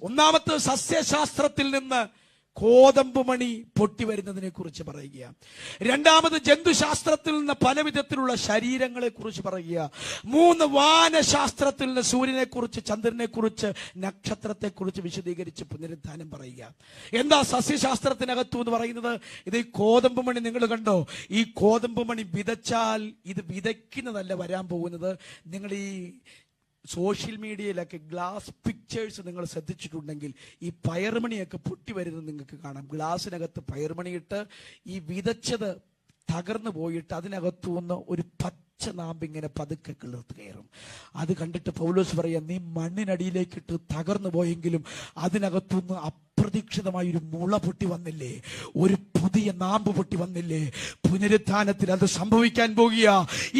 ഒന്നാമത്തെ സസ്യശാസ്ത്രത്തിൽ നിന്ന് കോതമ്പ് മണി പൊട്ടി വരുന്നതിനെ കുറിച്ച് പറയുക. രണ്ടാമത് ജന്തുശാസ്ത്രത്തിൽ നിന്ന് പല വിധത്തിലുള്ള ശരീരങ്ങളെ കുറിച്ച് പറയുക. മൂന്ന് വാനശാസ്ത്രത്തിൽ നിന്ന് സൂര്യനെ കുറിച്ച്, ചന്ദ്രനെ കുറിച്ച്, നക്ഷത്രത്തെ കുറിച്ച് വിശദീകരിച്ച് പുനരുദ്ധാനം പറയുക. എന്താ സസ്യശാസ്ത്രത്തിനകത്തു എന്ന് പറയുന്നത്? ഇത് ഈ കോതമ്പ് മണി നിങ്ങൾ കണ്ടോ? ഈ കോതമ്പ് മണി വിതച്ചാൽ ഇത് വിതയ്ക്കുന്നതല്ല വരാൻ പോകുന്നത്. നിങ്ങൾ ഈ സോഷ്യൽ മീഡിയയിലൊക്കെ ഗ്ലാസ് പിക്ചേഴ്സ് നിങ്ങൾ ശ്രദ്ധിച്ചിട്ടുണ്ടെങ്കിൽ ഈ പയറുമണിയൊക്കെ പൊട്ടി വരുന്നത് നിങ്ങൾക്ക് കാണാം. ഗ്ലാസിനകത്ത് പയറുമണിയിട്ട് ഈ വിതച്ചത് തകർന്നു പോയിട്ട് അതിനകത്തുനിന്ന് ഒരു പച്ച നാമ്പിങ്ങനെ പതുക്കെ കിളിർത്ത് കയറും. അത് കണ്ടിട്ട് പൗലോസ് പറയാ, നീ മണ്ണിനടിയിലേക്കിട്ട് തകർന്നു പോയെങ്കിലും അതിനകത്തുനിന്ന് അപ്രതീക്ഷിതമായ ഒരു മുള പൊട്ടി വന്നില്ലേ, ഒരു പുതിയ നാമ്പ് പൊട്ടി വന്നില്ലേ? പുനരുത്ഥാനത്തിൽ അത് സംഭവിക്കാൻ പോകുക.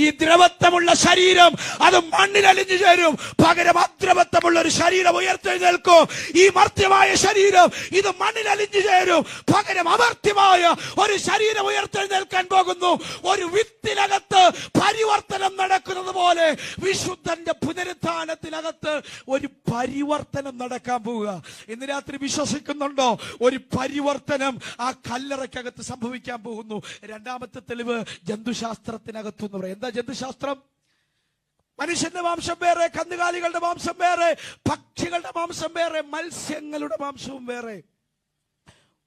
ഈ ദ്രവത്വമുള്ള ശരീരം അത് മണ്ണിലലിഞ്ഞു ചേരും, പകരം അദ്രവത്വമുള്ള ഒരു ശരീരം ഉയർത്തെഴുന്നേൽക്കും. ഈ മർത്യമായ ശരീരം ഇത് മണ്ണിലലിഞ്ഞു ചേരും, പകരം അമർത്യമായ ഒരു ശരീരം ഉയർത്തെഴുന്നേൽക്കാൻ പോകുന്നു. ഒരു വിത്തിനകത്ത് പരിവർത്തനം നടക്കുന്നത് പോലെ വിശുദ്ധന്റെ പുനരുത്ഥാനത്തിനകത്ത് ഒരു പരിവർത്തനം നടക്കാൻ പോവുക. ഇന്ന് രാത്രി വിശ്വസിക്കുന്നുണ്ടോ? ഒരു പരിവർത്തനം ആ കല്ലറയ്ക്കകത്ത് സംഭവിക്കാൻ പോകുന്നു. രണ്ടാമത്തെ തെളിവ് ജന്തുശാസ്ത്രത്തിനകത്തു എന്ന് പറയും. എന്താ ജന്തുശാസ്ത്രം? മനുഷ്യന്റെ മാംസം വേറെ, കന്നുകാലികളുടെ മാംസം വേറെ, പക്ഷികളുടെ മാംസം വേറെ, മത്സ്യങ്ങളുടെ മാംസവും വേറെ.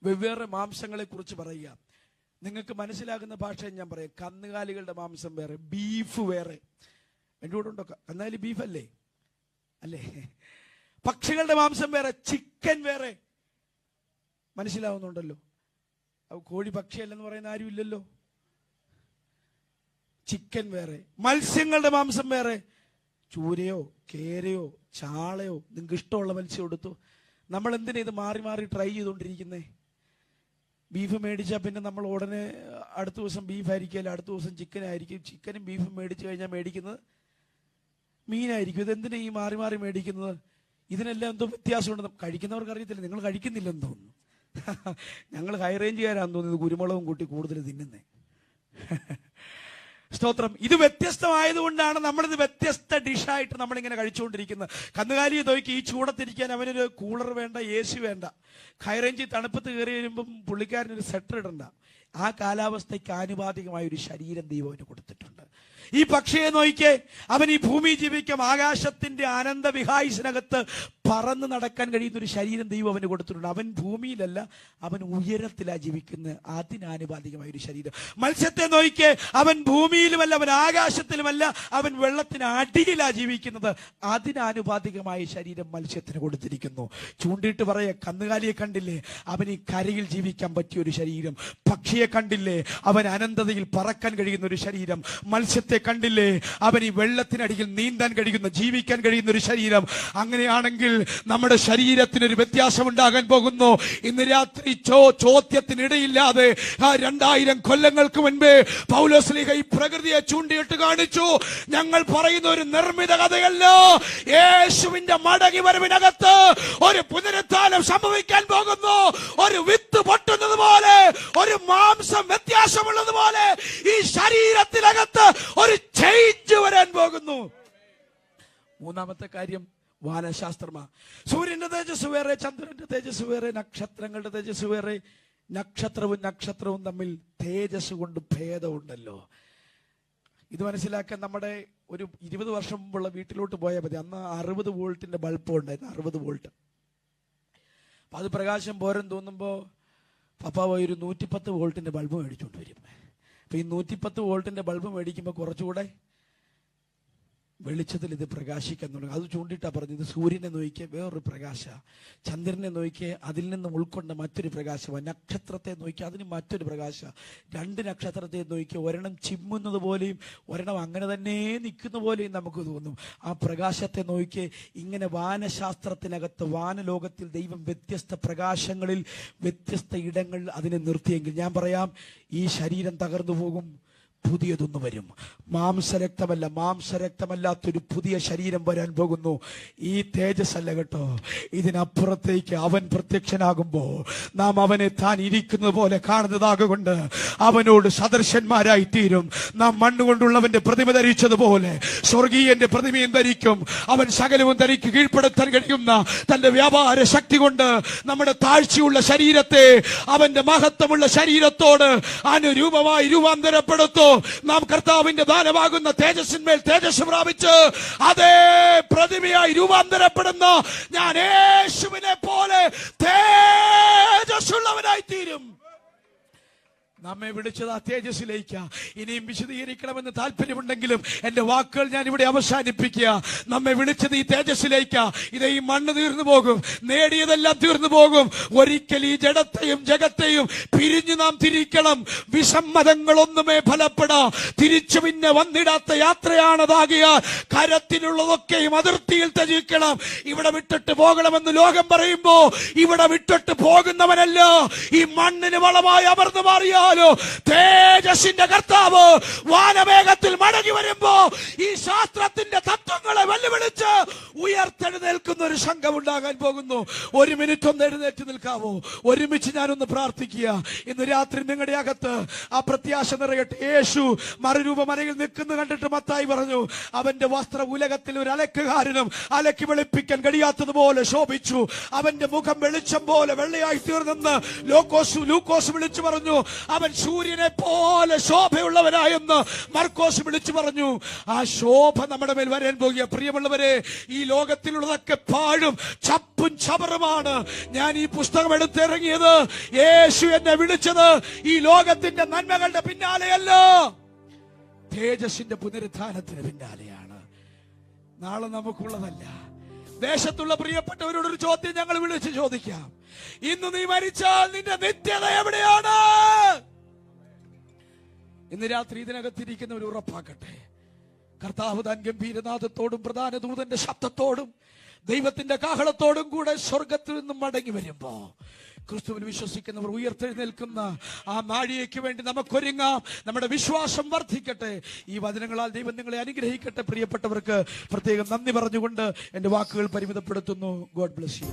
വെവ്വേറെ മാംസങ്ങളെ കുറിച്ച് പറയുക. നിങ്ങൾക്ക് മനസ്സിലാകുന്ന ഭാഷ ഞാൻ പറയാം. കന്നുകാലികളുടെ മാംസം വേറെ, ബീഫ് വേറെ. എൻ്റെ കൂടെ ഉണ്ടോ? കന്നുകാലി ബീഫല്ലേ? അല്ലേ? പക്ഷികളുടെ മാംസം വേറെ, ചിക്കൻ വേറെ. മനസ്സിലാവുന്നുണ്ടല്ലോ? കോഴി പക്ഷിയല്ലെന്ന് പറയുന്ന ആരും ഇല്ലല്ലോ. ചിക്കൻ വേറെ, മത്സ്യങ്ങളുടെ മാംസം വേറെ. ചൂരയോ കേരയോ ചാളയോ നിങ്ങൾക്ക് ഇഷ്ടമുള്ള മത്സ്യം എടുത്തു. നമ്മൾ എന്തിനാ ഇത് മാറി മാറി ട്രൈ ചെയ്തുകൊണ്ടിരിക്കുന്നേ? ബീഫ് മേടിച്ചാൽ പിന്നെ നമ്മൾ ഉടനെ അടുത്ത ദിവസം ബീഫായിരിക്കും, അടുത്ത ദിവസം ചിക്കൻ ആയിരിക്കും. ചിക്കനും ബീഫും മേടിച്ചു കഴിഞ്ഞാൽ മേടിക്കുന്നത് മീനായിരിക്കും. ഇതെന്തിനാ ഈ മാറി മാറി മേടിക്കുന്നത്? ഇതിനെല്ലാം എന്തോ വ്യത്യാസമുണ്ട്. കഴിക്കുന്നവർക്ക് അറിയത്തില്ല, നിങ്ങൾ കഴിക്കുന്നില്ലെന്ന് തോന്നുന്നു. ഞങ്ങൾ ഹൈ റേഞ്ചുകാരാന്ന് തോന്നുന്നത് കുരുമുളകും കൂട്ടി കൂടുതൽ തിന്നുന്നേ. സ്തോത്രം. ഇത് വ്യത്യസ്തമായതുകൊണ്ടാണ് നമ്മളിത് വ്യത്യസ്ത ഡിഷായിട്ട് നമ്മളിങ്ങനെ കഴിച്ചുകൊണ്ടിരിക്കുന്നത്. കന്നുകാലിയെ നോക്കി ഈ ചൂടത്തിരിക്കാൻ അവനൊരു കൂളർ വേണ്ട, എ സി വേണ്ട. ഹൈ റേഞ്ചിൽ തണുപ്പത്ത് കയറി വരുമ്പം പുള്ളിക്കാരനൊരു സ്വെറ്റർ ഇടണ്ട. ആ കാലാവസ്ഥയ്ക്ക് ആനുപാതികമായ ഒരു ശരീരം ദൈവം അവന് കൊടുത്തിട്ടുണ്ട്. ഈ പക്ഷിയെ നോക്കിക്കേ, അവൻ ഈ ഭൂമി ജീവിക്കും, ആകാശത്തിന്റെ അനന്ത വിഹായുസിനകത്ത് പറന്ന് നടക്കാൻ കഴിയുന്ന ഒരു ശരീരം ദൈവം അവന് കൊടുത്തിട്ടുണ്ട്. അവൻ ഭൂമിയിലല്ല, അവൻ ഉയരത്തിലാ ജീവിക്കുന്നത്. അതിനാനുപാതികമായ ഒരു ശരീരം. മത്സ്യത്തെ നോക്കിക്കേ, അവൻ ഭൂമിയിലുമല്ല, അവൻ ആകാശത്തിലുമല്ല, അവൻ വെള്ളത്തിന് അടിയിലാ ജീവിക്കുന്നത്. അതിനാനുപാതികമായ ശരീരം മത്സ്യത്തിന് കൊടുത്തിരിക്കുന്നു. ചൂണ്ടിയിട്ട് പറയാ, കന്നുകാലിയെ കണ്ടില്ലേ, അവൻ ഈ കരയിൽ ജീവിക്കാൻ പറ്റിയ ഒരു ശരീരം. പക്ഷിയെ കണ്ടില്ലേ, അവൻ അനന്തതയിൽ പറക്കാൻ കഴിയുന്ന ഒരു ശരീരം. മത്സ്യത്തെ കണ്ടില്ലേ, അവൻ ഈ വെള്ളത്തിനടിയിൽ നീന്താൻ കഴിയുന്ന, ജീവിക്കാൻ കഴിയുന്ന ഒരു ശരീരം. അങ്ങനെയാണെങ്കിൽ നമ്മുടെ ശരീരത്തിനൊരു വ്യത്യാസം ഉണ്ടാകാൻ പോകുന്നു. ഇന്ന് രാത്രി ചോദ്യത്തിനിടയില്ലാതെ 2000 കൊല്ലങ്ങൾക്ക് മുൻപേ പൗലോസ്ലീഹ ഈ പ്രകൃതിയെ ചൂണ്ടിയിട്ട് കാണിച്ചു. ഞങ്ങൾ പറയുന്ന ഒരു നിർമ്മിത കഥയല്ല. യേശുവിന്റെ മടങ്ങി വരവിനകത്ത് ഒരു പുനരുത്ഥാനം സംഭവിക്കാൻ പോകുന്നു. ഒരു വിത്ത് പൊട്ടുന്നത് പോലെ, ഒരു മാംസം വ്യത്യാസമുള്ളത് പോലെ ഈ ശരീരത്തിനകത്ത് ഒരു ചേഞ്ച് വരാൻ പോകുന്നു. മൂന്നാമത്തെ കാര്യം വാനശാസ്ത്രമാ. സൂര്യന്റെ തേജസ് വേറെ, ചന്ദ്രന്റെ തേജസ് വേറെ, നക്ഷത്രങ്ങളുടെ തേജസ് വേറെ. നക്ഷത്രവും തമ്മിൽ തേജസ് കൊണ്ട് ഭേദമുണ്ടല്ലോ. ഇത് മനസ്സിലാക്കാൻ നമ്മുടെ ഒരു 20 വർഷം മുമ്പുള്ള വീട്ടിലോട്ട് പോയാൽ മതി. അന്ന് 60 വോൾട്ടിന്റെ ബൾബ് ഉണ്ടായിരുന്നു, 60 വോൾട്ട്. അപ്പൊ അത് പ്രകാശം പോരെന്ന് തോന്നുമ്പോ പപ്പ പോയി ഒരു 110 വോൾട്ടിന്റെ ബൾബ് മേടിച്ചോണ്ട് വരും. അപ്പൊ ഈ 110 വോൾട്ടിന്റെ ബൾബ് മേടിക്കുമ്പോൾ കുറച്ചുകൂടെ വെളിച്ചത്തിൽ ഇത് പ്രകാശിക്കാൻ തുടങ്ങും. അത് ചൂണ്ടിട്ടാ പറഞ്ഞു, ഇത് സൂര്യനെ നോക്കിയ വേറൊരു പ്രകാശ, ചന്ദ്രനെ നോക്കിയ അതിൽ നിന്ന് ഉൾക്കൊണ്ട മറ്റൊരു പ്രകാശമാണ്, നക്ഷത്രത്തെ നോക്കിയ അതിന് മറ്റൊരു പ്രകാശ. 2 നക്ഷത്രത്തെ നോക്കിയ ഒരെണ്ണം ചിമ്മുന്നത് പോലെയും ഒരെണ്ണം അങ്ങനെ തന്നെ നിൽക്കുന്ന പോലെയും നമുക്ക് തോന്നും. ആ പ്രകാശത്തെ നോക്കിയ ഇങ്ങനെ വാനശാസ്ത്രത്തിനകത്ത്, വാനലോകത്തിൽ ദൈവം വ്യത്യസ്ത പ്രകാശങ്ങളിൽ വ്യത്യസ്ത ഇടങ്ങളിൽ അതിനെ നിർത്തിയെങ്കിൽ ഞാൻ പറയാം, ഈ ശരീരം തകർന്നു പോകും, പുതിയതൊന്നു വരും. മാംസരക്തമല്ല, മാംസരക്തമല്ലാത്തൊരു പുതിയ ശരീരം വരാൻ പോകുന്നു. ഈ തേജസ് അല്ല കേട്ടോ, ഇതിനപ്പുറത്തേക്ക് അവൻ പ്രത്യക്ഷനാകുമ്പോൾ നാം അവനെ താൻ ഇരിക്കുന്നത് പോലെ കാണുന്നതാകൊണ്ട് അവനോട് സദൃശന്മാരായി തീരും. നാം മണ്ണുകൊണ്ടുള്ളവന്റെ പ്രതിമ ധരിച്ചതുപോലെ സ്വർഗീയന്റെ പ്രതിമയും ധരിക്കും. അവൻ സകലവും ധരിക്ക് കീഴ്പ്പെടുത്താൻ കഴിയുന്ന തന്റെ വ്യാപാര ശക്തി കൊണ്ട് നമ്മുടെ താഴ്ചയുള്ള ശരീരത്തെ അവന്റെ മഹത്വമുള്ള ശരീരത്തോട് അനുരൂപമായി രൂപാന്തരപ്പെടുത്തും. നാം കർത്താവിന്റെ ദാനമാകുന്ന തേജസ്സിന്മേൽ തേജസ് പ്രാപിച്ച് അതേ പ്രതിമയായി രൂപാന്തരപ്പെടുന്ന ഞാൻ യേശുവിനെ പോലെ തേജസ്സുള്ളവനായി തീരും. നമ്മെ വിളിച്ചത് ആ തേജസ്സിലേക്ക്. ഇനിയും വിശദീകരിക്കണമെന്ന് താല്പര്യമുണ്ടെങ്കിലും എന്റെ വാക്കുകൾ ഞാൻ ഇവിടെ അവസാനിപ്പിക്കുക. നമ്മെ വിളിച്ചത് ഈ തേജസ്സിലേക്ക്. ഇതേ ഈ മണ്ണ് തീർന്നു പോകും, നേടിയതെല്ലാം തീർന്നു പോകും. ഒരിക്കൽ ഈ ജഡത്തെയും ജഗത്തെയും പിരിഞ്ഞു നാം തിരിക്കണം. വിസമ്മതങ്ങളൊന്നുമേ ഫലപ്പെടാ. തിരിച്ചു പിന്നെ വന്നിടാത്ത യാത്രയാണതാകിയാൽ കരത്തിലുള്ളതൊക്കെയും അതിർത്തിയിൽ ത്യജിക്കണം. ഇവിടെ വിട്ടിട്ട് പോകണമെന്ന് ലോകം പറയുമ്പോ ഇവിടെ വിട്ടിട്ട് പോകുന്നവനല്ല, ഈ മണ്ണിന് വളമായി അമർന്നു മാറിയ തേജസ്സിന്റെ കർത്താവ് വാനമേഘത്തിൽ മടങ്ങി വരുമ്പോ ഈ ശാസ്ത്രത്തിന്റെ തത്വങ്ങളെ വെല്ലുവിളിച്ച് ഉയർത്തെഴുന്നേൽക്കുന്ന ഒരു സംഘം ഉണ്ടാകാൻ പോകുന്നു. ഒരു മിനിറ്റ് ഒന്ന് എഴുന്നേറ്റ് നിൽക്കാവോ? ഒരുമിച്ച് ഞാനൊന്ന് പ്രാർത്ഥിക്കുക. ഇന്ന് രാത്രി നിങ്ങളുടെ അകത്ത് ആ പ്രത്യാശ നിറയട്ടെ. യേശു മറുരൂപമനയിൽ നിൽക്കുന്നു കണ്ടിട്ട് മത്തായി പറഞ്ഞു, അവന്റെ വസ്ത്രം ഉലകത്തിൽ ഒരു അലക്കുകാരനും അലക്കി വെളുപ്പിക്കാൻ കഴിയാത്തതുപോലെ ശോഭിച്ചു. അവന്റെ മുഖം വെളിച്ചം പോലെ വെള്ളയായി തീർന്നെന്ന് ലൂക്കോസ് വിളിച്ചു പറഞ്ഞു. അവൻ സൂര്യനെ പോലെ ശോഭയുള്ളവനായെന്ന് മർക്കോസ് വിളിച്ചു പറഞ്ഞു. ആ ശോഭ നമ്മുടെ മേൽ വരാൻ പോകുക. പ്രിയമുള്ളവരെ, ഈ ലോകത്തിലുള്ളതൊക്കെ പാഴും ചപ്പും ചവറുമാണ്. ഞാൻ ഈ പുസ്തകം എടുത്തിറങ്ങിയത്, യേശു എന്നെ വിളിച്ചത് ഈ ലോകത്തിന്റെ നന്മകളുടെ പിന്നാലെയല്ല, തേജസ്സിന്റെ പുനരുത്ഥാനത്തിന് പിന്നാലെയാണ്. നാളെ നമുക്കുള്ളതല്ല. ദേശത്തുള്ള പ്രിയപ്പെട്ടവരോടൊരു ചോദ്യം ഞങ്ങൾ വിളിച്ച് ചോദിക്കാം. ഇന്ന് നീ മരിച്ചാൽ നിന്റെ നിത്യത എവിടെയാണ്? ഇന്ന് രാത്രി ഇതിനകത്തിരിക്കുന്നവർ ഉറപ്പാക്കട്ടെ, കർത്താവ് താൻ ഗംഭീരനാഥത്തോടും പ്രധാന ദൂതന്റെ ശബ്ദത്തോടും ദൈവത്തിന്റെ കാഹളത്തോടും കൂടെ സ്വർഗത്തിൽ നിന്നും മടങ്ങി വരുമ്പോ ക്രിസ്തുവിൽ വിശ്വസിക്കുന്നവർ ഉയർത്തെഴുന്നേൽക്കുന്ന ആ നാഴികയ്ക്ക് വേണ്ടി നമുക്കൊരുങ്ങാം. നമ്മുടെ വിശ്വാസം വർദ്ധിക്കട്ടെ. ഈ വചനങ്ങളാൽ ദൈവം നിങ്ങളെ അനുഗ്രഹിക്കട്ടെ. പ്രിയപ്പെട്ടവർക്ക് പ്രത്യേകം നന്ദി പറഞ്ഞുകൊണ്ട് എന്റെ വാക്കുകൾ പരിമിതപ്പെടുത്തുന്നു. God bless you.